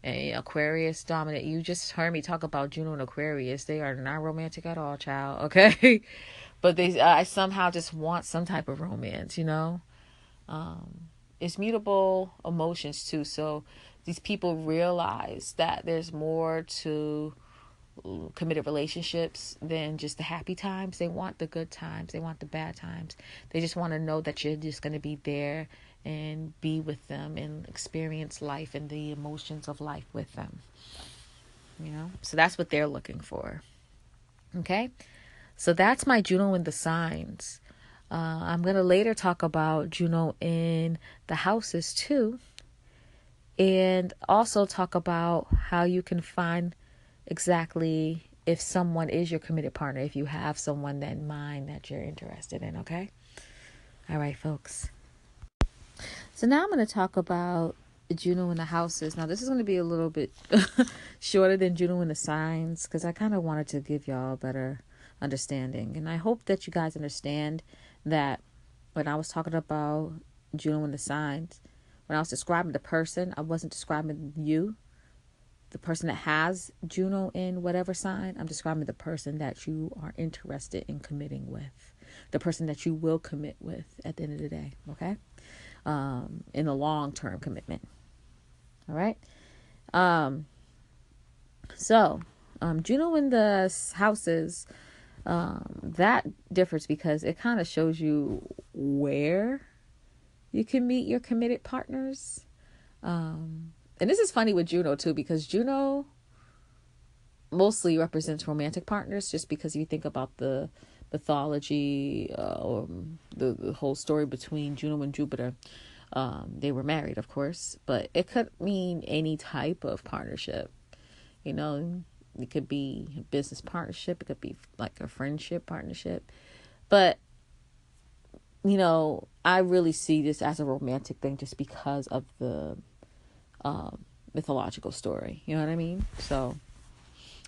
And Aquarius dominant, you just heard me talk about Juno and Aquarius. They are not romantic at all, child. Okay, but I somehow just want some type of romance. It's mutable emotions too. So these people realize that there's more to committed relationships than just the happy times. They want the good times. They want the bad times. They just want to know that you're just going to be there and be with them and experience life and the emotions of life with them. So that's what they're looking for. Okay, so that's my Juno in the signs. I'm going to later talk about Juno in the houses too, and also talk about how you can find exactly if someone is your committed partner, if you have someone in mind that you're interested in. Okay, all right, folks. So now I'm going to talk about Juno in the houses. Now this is going to be a little bit shorter than Juno in the signs, because I kind of wanted to give y'all a better understanding, and I hope that you guys understand that when I was talking about Juno in the signs, when I was describing the person, I wasn't describing you, the person that has Juno in whatever sign. I'm describing the person that you are interested in committing with, the person that you will commit with at the end of the day. Okay, in a long-term commitment. All right. So Juno in the houses, that differs because it kind of shows you where you can meet your committed partners. And this is funny with Juno too, because Juno mostly represents romantic partners, just because if you think about the mythology, or the whole story between Juno and Jupiter, they were married, of course, but it could mean any type of partnership. It could be a business partnership. It could be like a friendship partnership. But, I really see this as a romantic thing just because of the mythological story. You know what I mean? So,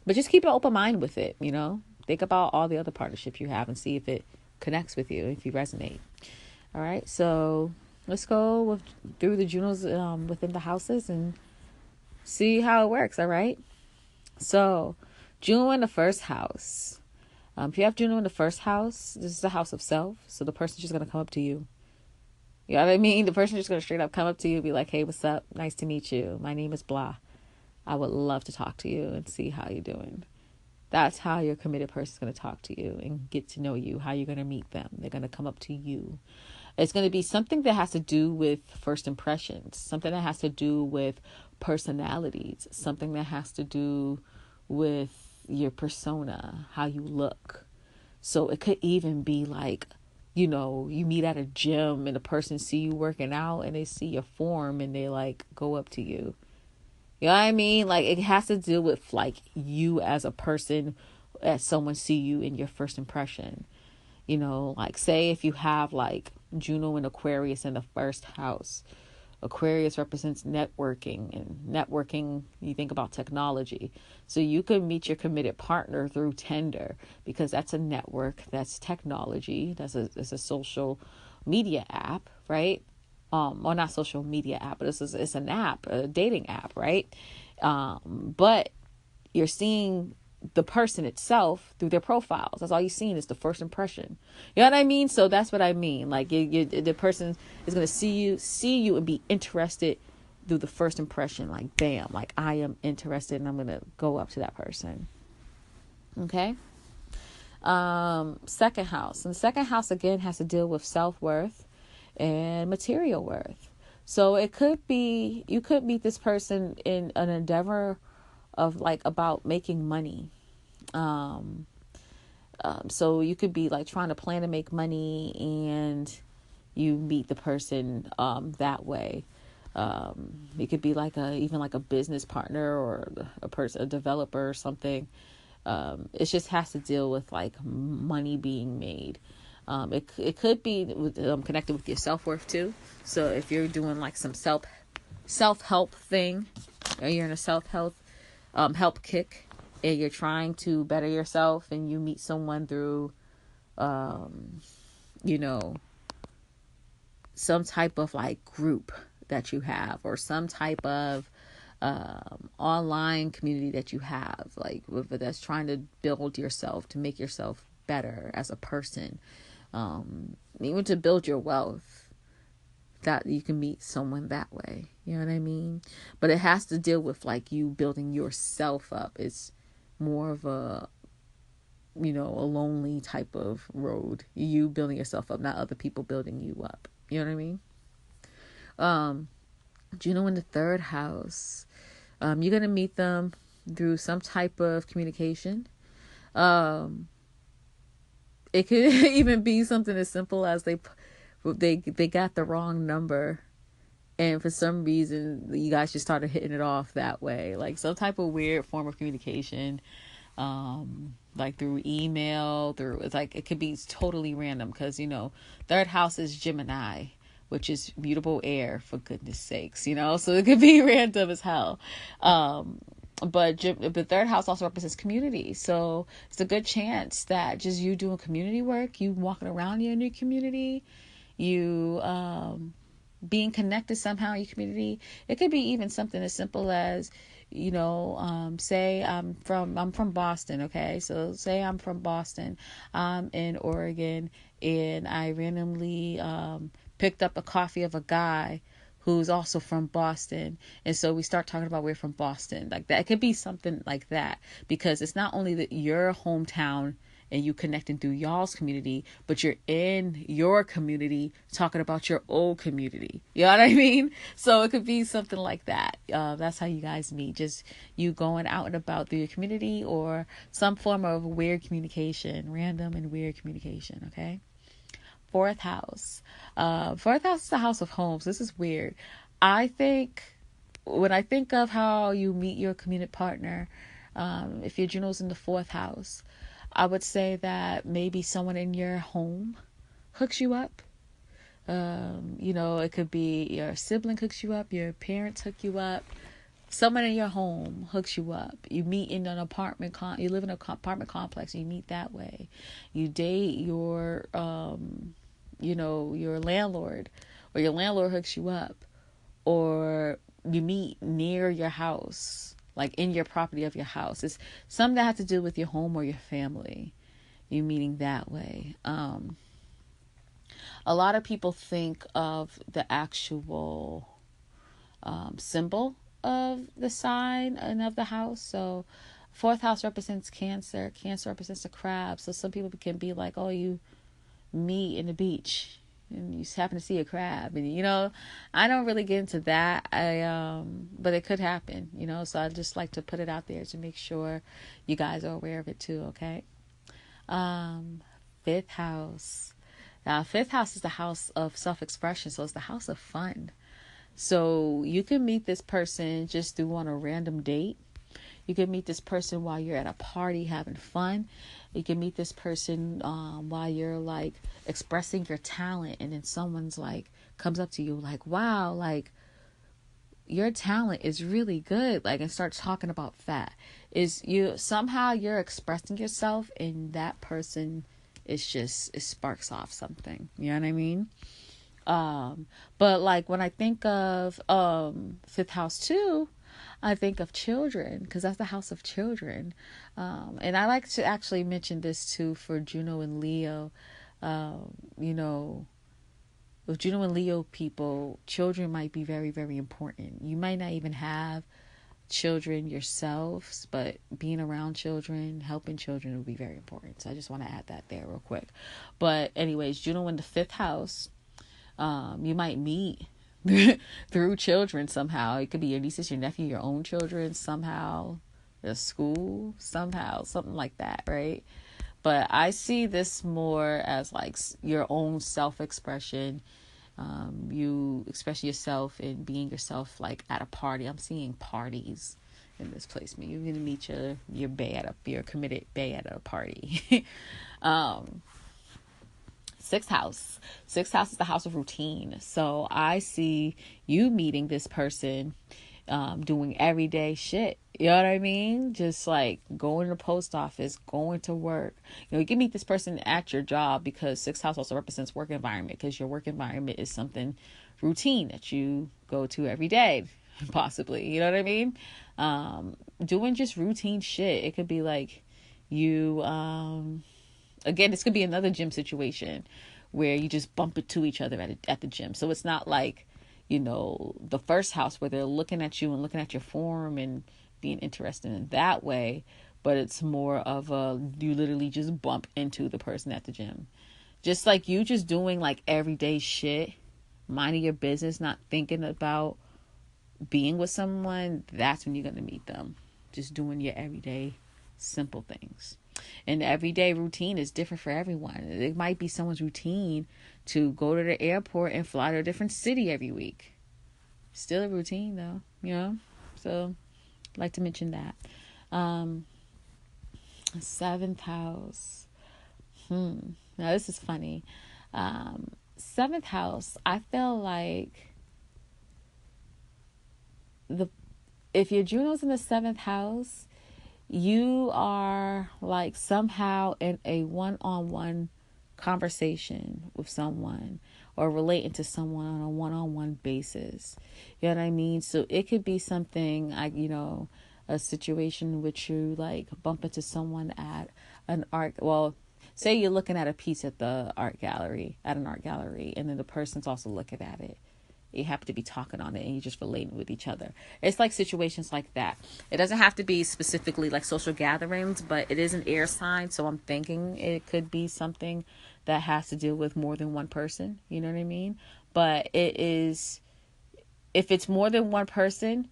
but just keep an open mind with it, Think about all the other partnerships you have and see if it connects with you, if you resonate. All right, so let's go through the Junos within the houses and see how it works, all right? So, Juno in the first house. If you have Juno in the first house, this is the house of self. So the person's just going to come up to you. You know what I mean? The person's just going to straight up come up to you and be like, hey, what's up? Nice to meet you. My name is blah. I would love to talk to you and see how you're doing. That's how your committed person is going to talk to you and get to know you, how you're going to meet them. They're going to come up to you. It's going to be something that has to do with first impressions, something that has to do with personalities, something that has to do with your persona, how you look. So it could even be like, you meet at a gym and the person see you working out and they see your form and they like go up to you. You know what I mean? Like, it has to do with like you as a person, as someone see you in your first impression. Like say if you have like Juno and Aquarius in the first house. Aquarius represents networking, and networking, you think about technology. So you could meet your committed partner through Tinder, because that's a network, that's technology, that's a social media app, right? Or not social media app, but it's an app, a dating app, right? But you're seeing the person itself through their profiles. That's all you're seeing is the first impression. You know what I mean? So that's what I mean. Like the person is going to see you and be interested through the first impression. Like, bam, like I am interested and I'm going to go up to that person. Okay. Second house. And the second house again has to deal with self-worth and material worth. So it could be, you could meet this person in an endeavor of like about making money. So you could be like trying to plan to make money and you meet the person, that way. It could be like even like a business partner or a developer or something. It just has to deal with like money being made. It could be connected with your self-worth too. So if you're doing like some self-help thing, or you're in a self-help help kick, and you're trying to better yourself, and you meet someone through some type of like group that you have, or some type of online community that you have, like that's trying to build yourself, to make yourself better as a person, even to build your wealth, that you can meet someone that way. You know what I mean? But it has to deal with like you building yourself up. It's more of a lonely type of road. You building yourself up, not other people building you up. You know what I mean? Juno in the third house. You're going to meet them through some type of communication. It could even be something as simple as they got the wrong number, and for some reason you guys just started hitting it off that way, like some type of weird form of communication, like through email, it's like it could be totally random, because third house is Gemini, which is mutable air, for goodness sakes, so it could be random as hell. But the third house also represents community. So it's a good chance that just you doing community work, you walking around in your community, you being connected somehow in your community. It could be even something as simple as, say I'm from Boston. Okay. So say I'm from Boston, I'm in Oregon, and I randomly picked up a coffee of a guy who's also from Boston. And so we start talking about we're from Boston. Like that. It could be something like that, because it's not only that your hometown and you connecting through y'all's community, but you're in your community talking about your old community. You know what I mean? So it could be something like that. That's how you guys meet. Just you going out and about through your community, or some form of weird communication, random and weird communication. Okay. Fourth house. Fourth house is the house of homes. This is weird. I think when I think of how you meet your committed partner, if your Juno's in the fourth house, I would say that maybe someone in your home hooks you up. It could be your sibling hooks you up, your parents hook you up. Someone in your home hooks you up. You meet in an apartment. You live in an apartment complex. You meet that way. You date your your landlord, or your landlord hooks you up, or you meet near your house, like in your property of your house. It's something that has to do with your home or your family. You meeting that way. A lot of people think of the actual symbol of the sign and of the house. So fourth house represents Cancer. Cancer represents the crab. So some people can be like, oh, you meet in the beach and you just happen to see a crab, and I don't really get into that. But it could happen, so I just like to put it out there to make sure you guys are aware of it too. Okay. Fifth house. Now, fifth house is the house of self-expression, so it's the house of fun. So you can meet this person just through on a random date. You can meet this person while you're at a party having fun. You can meet this person while you're like expressing your talent, and then someone's like comes up to you like, wow, like your talent is really good, like, and starts talking about that. You're expressing yourself, and that person it sparks off something. You know what I mean? But like when I think of fifth house too, I think of children, because that's the house of children. And I like to actually mention this too for Juno and Leo. With Juno and Leo people, children might be very, very important. You might not even have children yourselves, but being around children, helping children will be very important. So I just want to add that there real quick. But anyways, Juno in the fifth house, you might meet through children somehow. It could be your nieces, your nephew, your own children somehow, your school somehow, something like that, right? But I see this more as like your own self-expression. You express yourself and being yourself, like at a party. I'm seeing parties in this placement. You're gonna meet your committed bae at a party. Sixth house. Sixth house is the house of routine. So I see you meeting this person, doing everyday shit. You know what I mean? Just like going to the post office, going to work. You can meet this person at your job, because sixth house also represents work environment, because your work environment is something routine that you go to every day, possibly. You know what I mean? Doing just routine shit. It could be like you, again, this could be another gym situation where you just bump into each other at the gym. So it's not like, the first house where they're looking at you and looking at your form and being interested in that way, but it's more of you literally just bump into the person at the gym. Just like you just doing like everyday shit, minding your business, not thinking about being with someone, that's when you're going to meet them. Just doing your everyday simple things. And the everyday routine is different for everyone. It might be someone's routine to go to the airport and fly to a different city every week. Still a routine though, So I'd like to mention that. Seventh house. Now this is funny. Seventh house, I feel like if your Juno's in the seventh house, you are like somehow in a one-on-one conversation with someone, or relating to someone on a one-on-one basis. You know what I mean? So it could be something like, a situation in which you like bump into someone at an art. Well, say you're looking at a piece at an art gallery, and then the person's also looking at it. You happen to be talking on it and you're just relating with each other. It's like situations like that. It doesn't have to be specifically like social gatherings, but it is an air sign. So I'm thinking it could be something that has to deal with more than one person. You know what I mean? But if it's more than one person,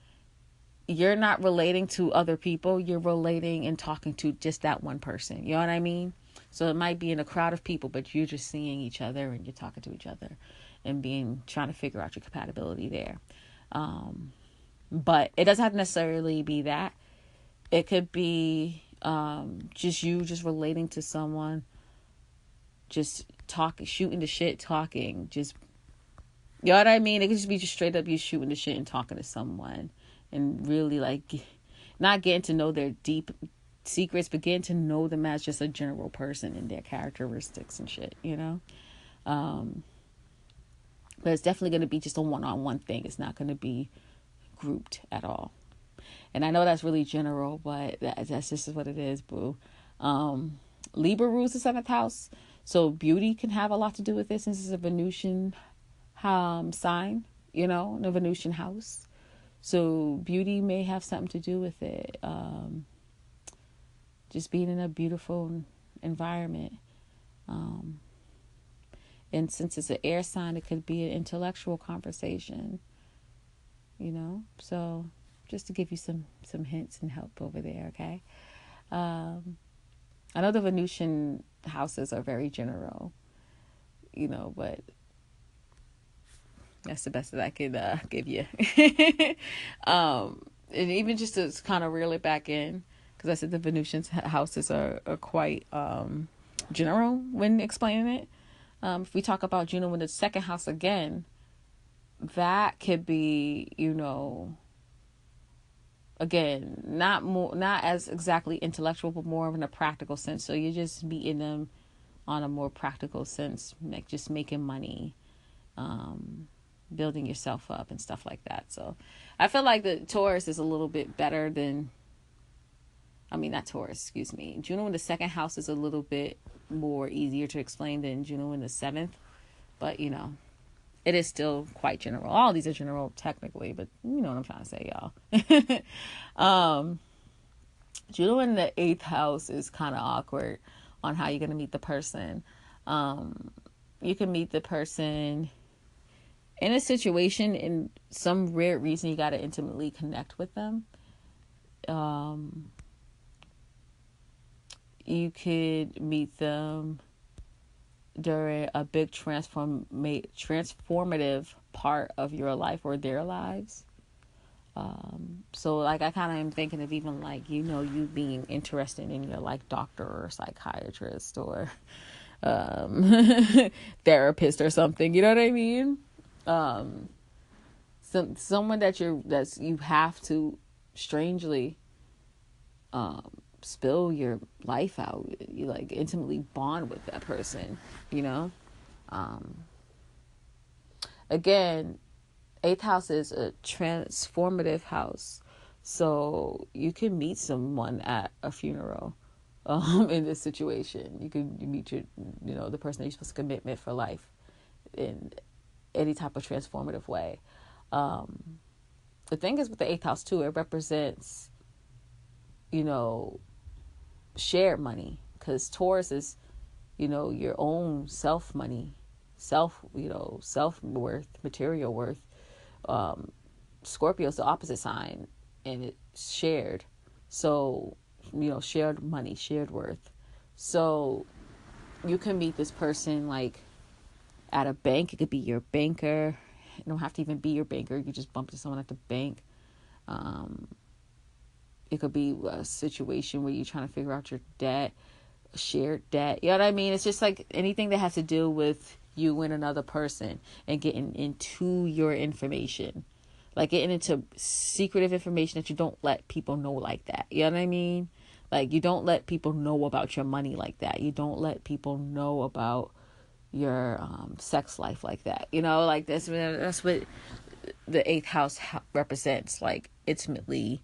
you're not relating to other people. You're relating and talking to just that one person. You know what I mean? So it might be in a crowd of people, but you're just seeing each other and you're talking to each other and trying to figure out your compatibility there. But it doesn't have to necessarily be that. It could be just you just relating to someone, just talking, shooting the shit, talking, just, you know what I mean? It could just be just straight up you shooting the shit and talking to someone, and really like not getting to know their deep secrets, but getting to know them as just a general person and their characteristics and shit, But it's definitely going to be just a one-on-one thing. It's not going to be grouped at all. And I know that's really general, but that's just what it is, boo. Libra rules the seventh house. So beauty can have a lot to do with this, since it's a Venusian sign, the Venusian house. So beauty may have something to do with it. Just being in a beautiful environment. And since it's an air sign, it could be an intellectual conversation, So just to give you some hints and help over there, okay? I know the Venusian houses are very general, but that's the best that I could give you. And even just to kind of reel it back in, because I said the Venusian houses are quite general when explaining it. If we talk about Juno in the second house again, that could be, again, not as exactly intellectual, but more of in a practical sense. So you're just meeting them on a more practical sense, like just making money, building yourself up and stuff like that. So I feel like the Taurus is a little bit better than, not Taurus, excuse me. Juno in the second house is a little bit more easier to explain than Juno in the seventh. But, it is still quite general. All these are general technically, but you know what I'm trying to say, y'all. Juno in the eighth house is kind of awkward on how you're going to meet the person. You can meet the person in a situation, in some rare reason, you got to intimately connect with them. You could meet them during a big transformative part of your life or their lives. So like I kind of am thinking of even like, you being interested in your like doctor or psychiatrist or therapist or something, you know what I mean? Someone that you have to strangely spill your life out. You like intimately bond with that person, Again, eighth house is a transformative house, so you can meet someone at a funeral. In this situation, you meet the person that you're supposed to commitment for life in any type of transformative way. The thing is with the eighth house too, it represents, shared money, because Taurus is, your own self money, self worth, material worth. Scorpio is the opposite sign, and it's shared. So, shared money, shared worth. So you can meet this person like at a bank. It could be your banker. It don't have to even be your banker. You just bump into someone at the bank. It could be a situation where you're trying to figure out your debt, shared debt. You know what I mean? It's just like anything that has to do with you and another person and getting into your information. Like getting into secretive information that you don't let people know like that. You know what I mean? Like you don't let people know about your money like that. You don't let people know about your sex life like that. Like that's what the eighth house represents. Like intimately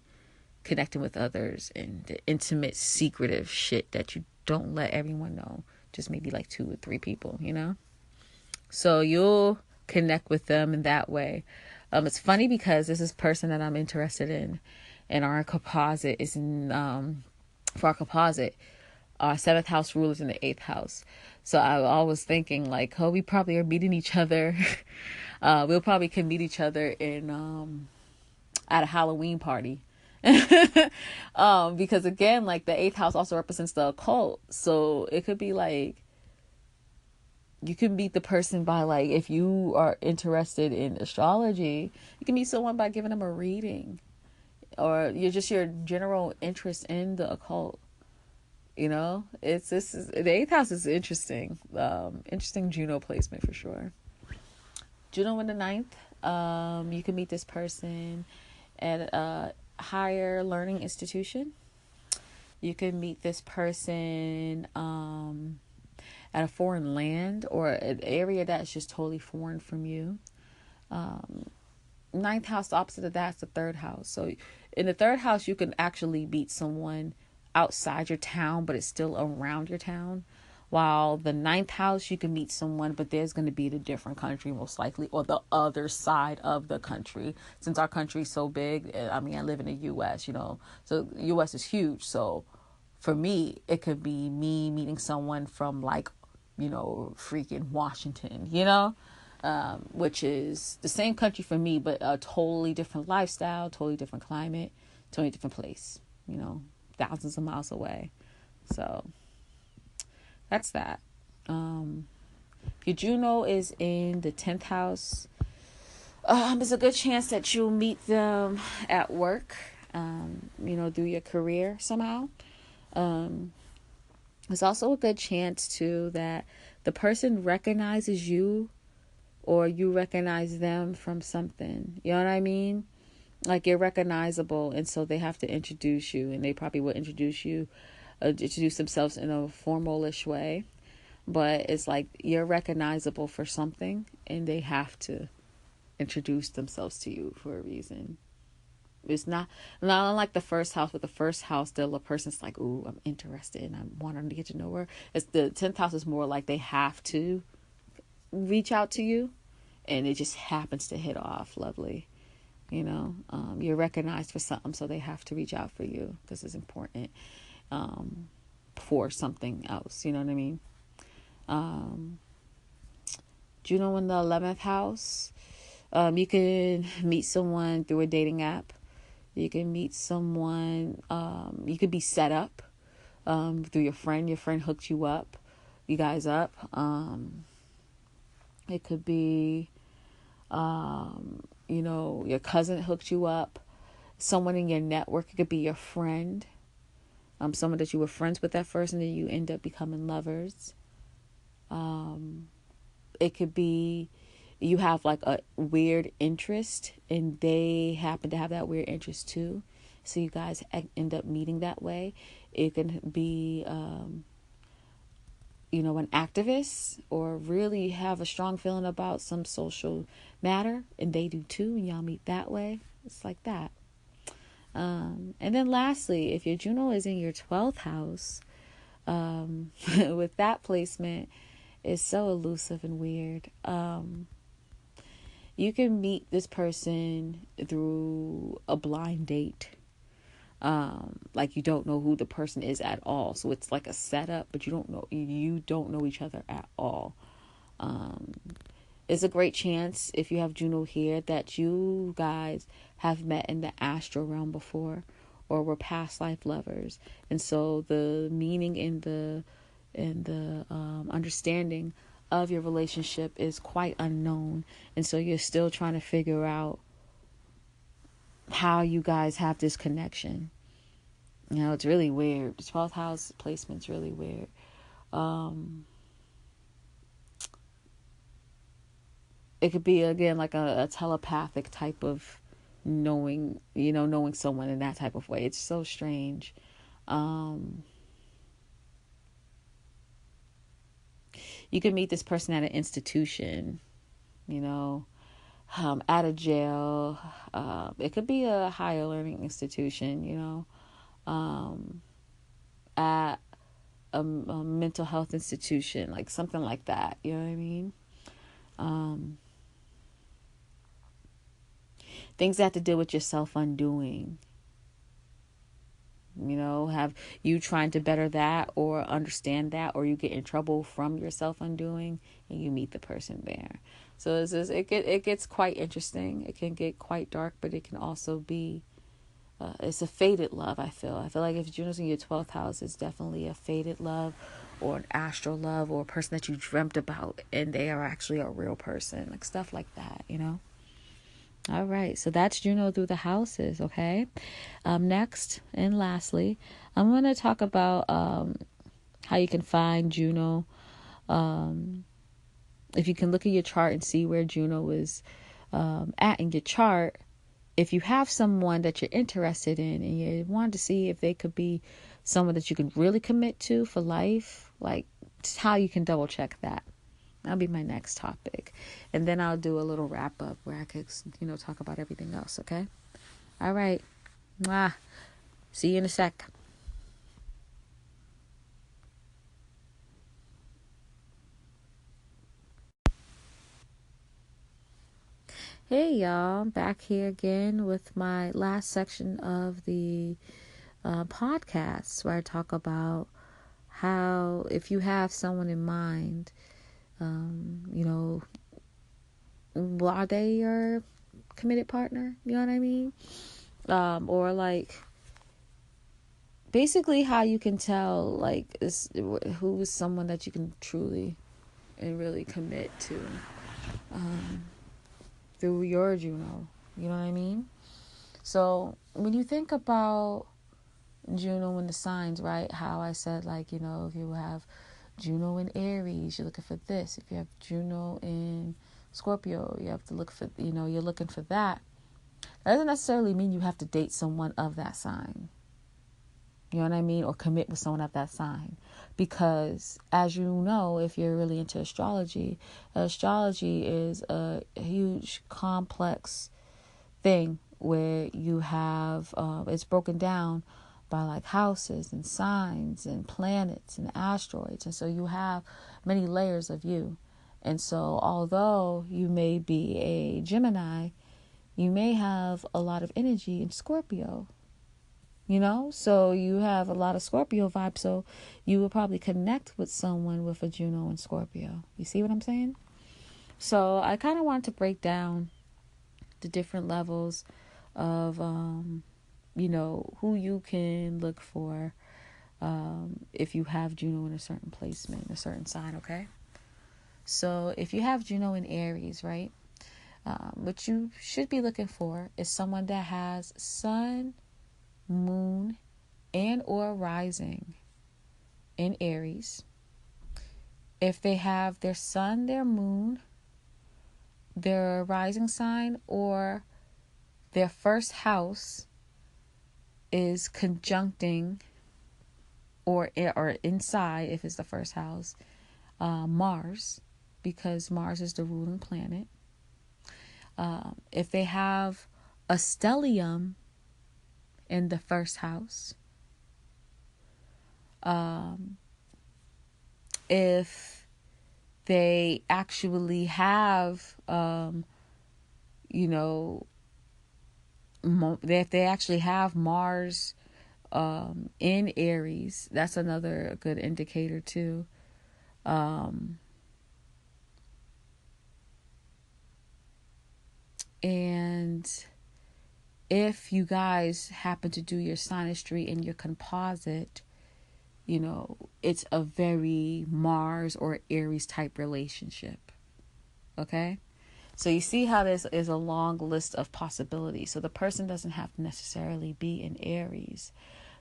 connecting with others and the intimate, secretive shit that you don't let everyone know. Just maybe like 2 or 3 people, So you'll connect with them in that way. It's funny because this is person that I'm interested in, and our composite is in, for our composite, our 7th house ruler is in the 8th house. So I was thinking like, we probably are meeting each other. We'll probably can meet each other in, at a Halloween party. Because again, like the 8th house also represents the occult. So it could be like, you can meet the person by like, if you are interested in astrology, you can meet someone by giving them a reading, or your general interest in the occult. It's the 8th house is interesting. Interesting Juno placement for sure. Juno in the 9th, you can meet this person at a higher learning institution. You can meet this person at a foreign land or an area that's just totally foreign from you. 9th house, the opposite of that's the 3rd house. So in the 3rd house, you can actually meet someone outside your town, but it's still around your town. While the ninth house, you can meet someone, but there's going to be the different country most likely, or the other side of the country. Since our country is so big, I mean, I live in the U.S., so U.S. is huge. So for me, it could be me meeting someone from like, freaking Washington, which is the same country for me, but a totally different lifestyle, totally different climate, totally different place, thousands of miles away. So that's that. If your Juno is in the 10th house, there's a good chance that you'll meet them at work, through your career somehow. There's also a good chance too that the person recognizes you or you recognize them from something. You know what I mean? Like you're recognizable, and so they have to introduce you, and they probably will introduce themselves in a formalish way. But it's like you're recognizable for something, and they have to introduce themselves to you for a reason. It's not unlike the first house. With the first house, the person's like, "Ooh, I'm interested, and I'm wanting to get to know her." It's the 10th house is more like they have to reach out to you, and it just happens to hit off lovely. You're recognized for something, so they have to reach out for you because it's important for something else. You know what I mean? Juno in the 11th house. You can meet someone through a dating app. You can meet someone. You could be set up through your friend. Your friend hooked you up. You guys up. It could be, your cousin hooked you up. Someone in your network. It could be your friend. Someone that you were friends with at first, and then you end up becoming lovers. It could be you have like a weird interest, and they happen to have that weird interest too. So you guys end up meeting that way. It can be, an activist, or really have a strong feeling about some social matter, and they do too, and y'all meet that way. It's like that. And then lastly, if your Juno is in your 12th house, with that placement, it's so elusive and weird. You can meet this person through a blind date. Like you don't know who the person is at all. So it's like a setup, but you don't know each other at all. It's a great chance, if you have Juno here, that you guys have met in the astral realm before, or were past life lovers. And so the meaning and the understanding of your relationship is quite unknown, and so you're still trying to figure out how you guys have this connection. It's really weird. The 12th house placement's really weird. It could be, again, like a telepathic type of knowing someone in that type of way. It's so strange. You can meet this person at an institution, at a jail. It could be a higher learning institution, at a mental health institution, like something like that. You know what I mean? Things that have to do with your self-undoing. Have you trying to better that or understand that, or you get in trouble from your self-undoing and you meet the person there. So it gets quite interesting. It can get quite dark, but it can also be, it's a fated love, I feel like if Juno's in your 12th house, it's definitely a fated love, or an astral love, or a person that you dreamt about and they are actually a real person, like stuff like that, All right, so that's Juno through the houses, okay? Next and lastly, I'm going to talk about how you can find Juno. If you can look at your chart and see where Juno is at in your chart, if you have someone that you're interested in and you want to see if they could be someone that you can really commit to for life, like just how you can double check that. That'll be my next topic. And then I'll do a little wrap up where I could, talk about everything else, okay? All right. Mwah. See you in a sec. Hey y'all, I'm back here again with my last section of the podcast where I talk about how if you have someone in mind, you know, are they your committed partner? You know what I mean? Or like basically how you can tell like who is someone that you can truly and really commit to through your Juno. You know what I mean? So when you think about Juno and the signs, right? How I said, like, you know, if you have Juno in Aries, you're looking for this. If you have Juno in Scorpio, you have to look for, you know, you're looking for that. That doesn't necessarily mean you have to date someone of that sign. You know what I mean? Or commit with someone of that sign. Because as you know, if you're really into astrology is a huge, complex thing where you have, it's broken down by like houses and signs and planets and asteroids. And so you have many layers of you. And so although you may be a Gemini, you may have a lot of energy in Scorpio, you know? So you have a lot of Scorpio vibes. So you will probably connect with someone with a Juno and Scorpio. You see what I'm saying? So I kind of want to break down the different levels of, you know, who you can look for if you have Juno in a certain placement, a certain sign, okay? So if you have Juno in Aries, right, what you should be looking for is someone that has sun, moon, and or rising in Aries. If they have their sun, their moon, their rising sign, or their first house is conjuncting or inside, if it's the first house, Mars, because Mars is the ruling planet. If they have a stellium in the first house, if they actually have, you know, if they actually have Mars in Aries, that's another good indicator too. And if you guys happen to do your synastry in your composite, you know, it's a very Mars or Aries type relationship. Okay? So you see how this is a long list of possibilities. So the person doesn't have to necessarily be in Aries.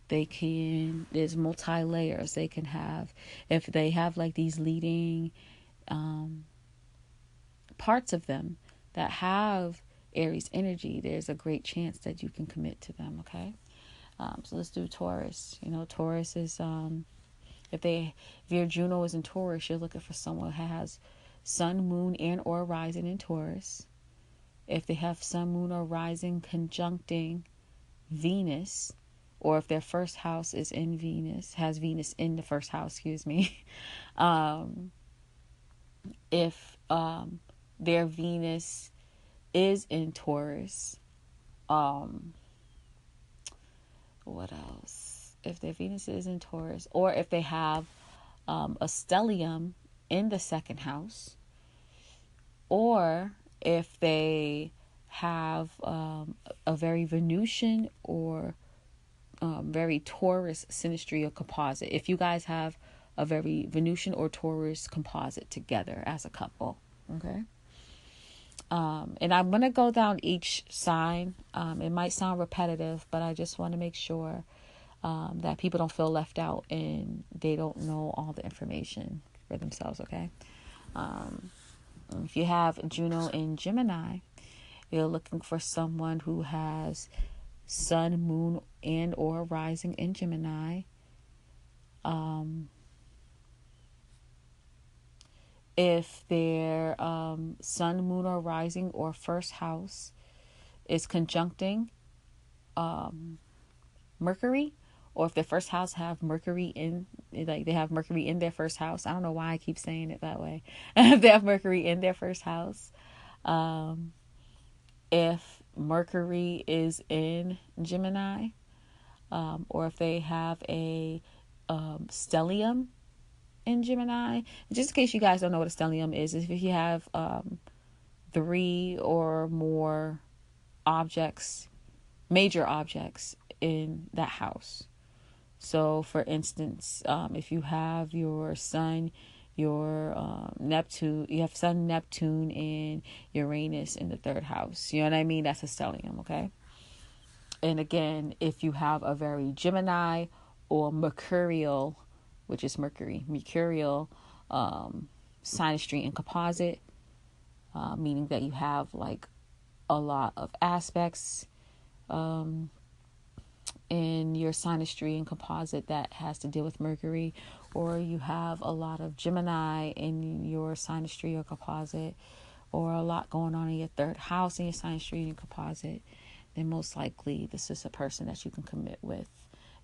There's multi-layers they can have. If they have like these leading parts of them that have Aries energy, there's a great chance that you can commit to them, okay? So let's do Taurus. You know, Taurus is, if your Juno is in Taurus, you're looking for someone who has sun, moon, and or rising in Taurus. If they have sun, moon, or rising conjuncting Venus, or if their first house is in Venus, has Venus in the first house, excuse me. If their Venus is in Taurus, what else? If their Venus is in Taurus, or if they have a stellium in the second house, or if they have a very Venusian or very Taurus synastry or composite. If you guys have a very Venusian or Taurus composite together as a couple, okay? And I'm going to go down each sign. It might sound repetitive, but I just want to make sure that people don't feel left out and they don't know all the information for themselves, okay? If you have Juno in Gemini, you're looking for someone who has sun, moon, and or rising in Gemini. If their sun, moon, or rising or first house is conjuncting Mercury, or if their first house have Mercury in, like they have Mercury in their first house. I don't know why I keep saying it that way. If they have Mercury in their first house, if Mercury is in Gemini, or if they have a stellium in Gemini. Just in case you guys don't know what a stellium is if you have 3 or more objects, major objects in that house. So, for instance, if you have your sun, your Neptune, you have Sun, Neptune, and Uranus in the 3rd house. You know what I mean? That's a stellium, okay? And again, if you have a very Gemini or mercurial, which is mercurial synastry and composite, meaning that you have like a lot of aspects in your synastry and composite that has to deal with Mercury, or you have a lot of Gemini in your synastry or composite, or a lot going on in your 3rd house in your synastry and composite, then most likely this is a person that you can commit with,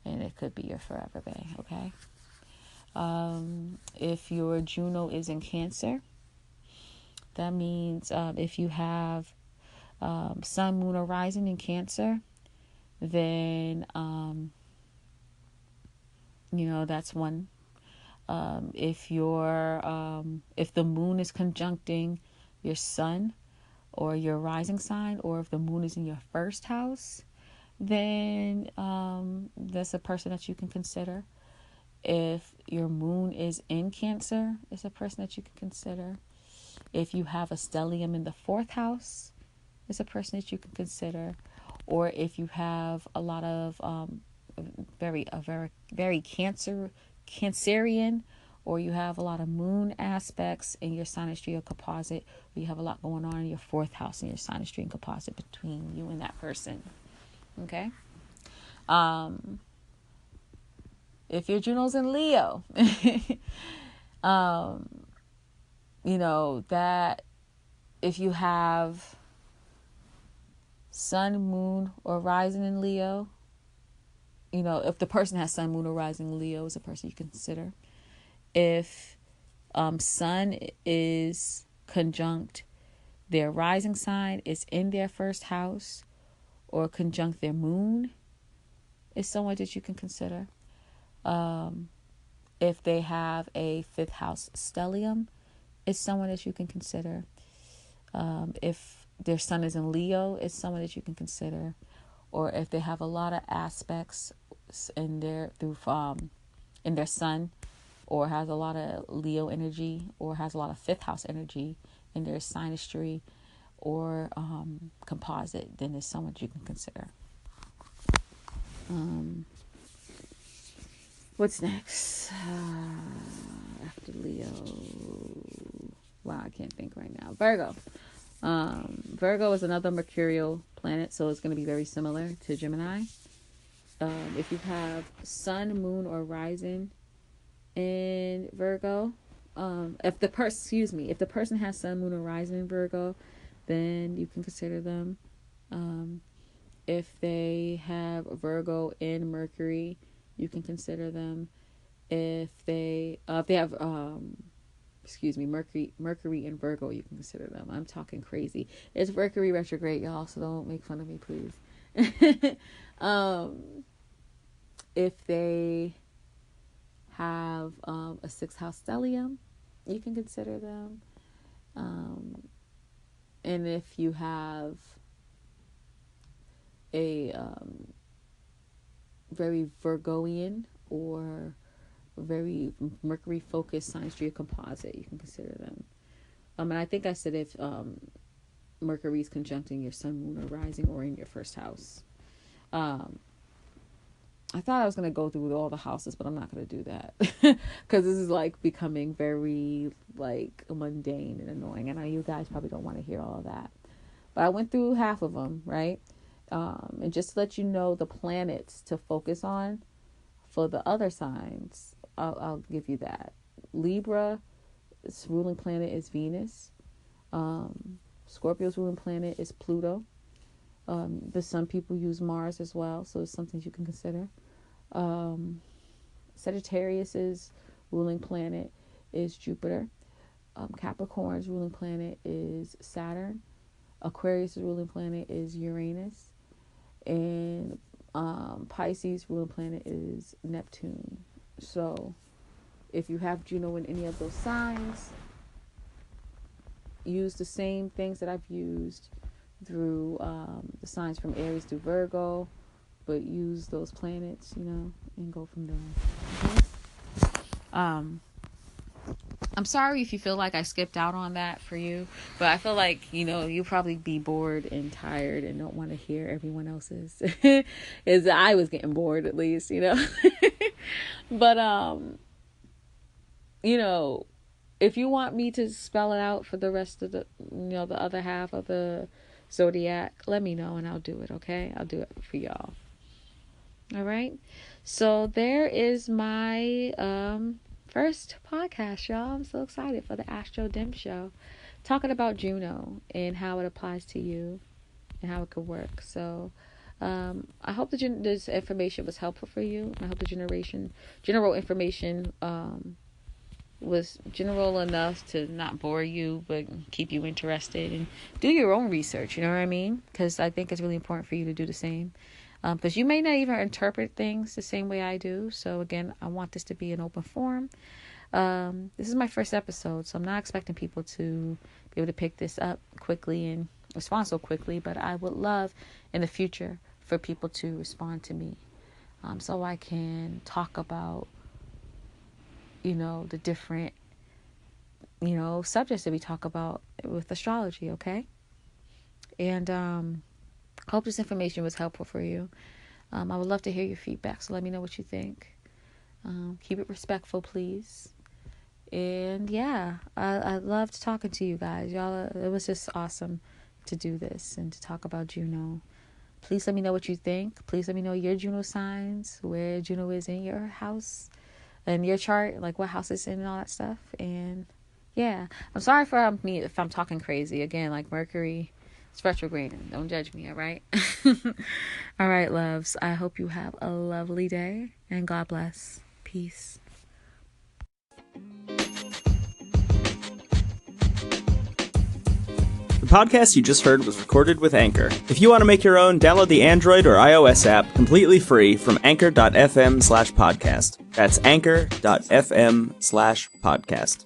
and it could be your forever bae, okay? If your Juno is in Cancer, that means if you have Sun, Moon, or Rising in Cancer, then that's one. If the Moon is conjuncting your Sun or your rising sign, or if the Moon is in your 1st house, then that's a person that you can consider. If your Moon is in Cancer, it's a person that you can consider. If you have a stellium in the 4th house, it's a person that you can consider. Or if you have a lot of very Cancerian, or you have a lot of Moon aspects in your synastry or composite, or you have a lot going on in your 4th house in your synastry and composite between you and that person. Okay. If your Juno's in Leo, that if you have Sun, Moon, or Rising in Leo, if the person has Sun, Moon, or Rising in Leo, is a person you consider. If Sun is conjunct their rising sign, is in their 1st house, or conjunct their Moon, is someone that you can consider. If they have a 5th house stellium, it's someone that you can consider. If their Sun is in Leo, it's someone that you can consider. Or if they have a lot of aspects in their Sun, or has a lot of Leo energy, or has a lot of 5th house energy in their synastry or composite, then it's someone you can consider. What's next? After Leo. Wow, I can't think right now. Virgo. Virgo is another mercurial planet, so it's going to be very similar to Gemini. If you have Sun, Moon, or Rising in Virgo, if the person has Sun, Moon, or Rising in Virgo, then you can consider them. If they have Virgo in Mercury, you can consider them. If they have Mercury in Virgo, you can consider them. I'm talking crazy. It's Mercury retrograde, y'all, so don't make fun of me, please. If they have a 6th house stellium, you can consider them. And if you have a very Virgoian or very Mercury focused synastry composite, you can consider them. And I think I said if Mercury is conjuncting your Sun, Moon, or Rising, or in your 1st house. I thought I was going to go through all the houses, but I'm not going to do that because this is like becoming very like mundane and annoying. I know you guys probably don't want to hear all of that, but I went through half of them, right? And just to let you know the planets to focus on for the other signs, I'll give you that. Libra, its ruling planet is Venus. Scorpio's ruling planet is Pluto. But some people use Mars as well, so it's something you can consider. Sagittarius's ruling planet is Jupiter. Capricorn's ruling planet is Saturn. Aquarius' ruling planet is Uranus. And Pisces' ruling planet is Neptune. So if you have Juno in any of those signs, use the same things that I've used through the signs from Aries to Virgo, but use those planets, and go from there. Okay? I'm sorry if you feel like I skipped out on that for you, but I feel like, you'll probably be bored and tired and don't want to hear everyone else's. As I was getting bored, at least, But, if you want me to spell it out for the rest of the other half of the zodiac, let me know and I'll do it, okay? I'll do it for y'all. All right? So there is my first podcast, y'all. I'm so excited for the AstroDim show, talking about Juno and how it applies to you and how it could work. So I hope this information was helpful for you. I hope the general information was general enough to not bore you, but keep you interested, and do your own research, you know what I mean? Because I think it's really important for you to do the same. Because you may not even interpret things the same way I do. So again, I want this to be an open forum. This is my first episode, so I'm not expecting people to be able to pick this up quickly and respond so quickly, but I would love in the future for people to respond to me, so I can talk about, the different, subjects that we talk about with astrology, okay? And hope this information was helpful for you. I would love to hear your feedback, so let me know what you think. Keep it respectful, please. And yeah, I loved talking to you guys. Y'all, it was just awesome to do this and to talk about Juno. Please let me know what you think. Please let me know your Juno signs, where Juno is in your house, in your chart, like what house it's in and all that stuff. And yeah, I'm sorry for me if I'm talking crazy. Again, like Mercury, it's retrograde. Don't judge me, all right? All right, loves. I hope you have a lovely day, and God bless. Peace. The podcast you just heard was recorded with Anchor. If you want to make your own, download the Android or iOS app completely free from anchor.fm/podcast. That's anchor.fm/podcast.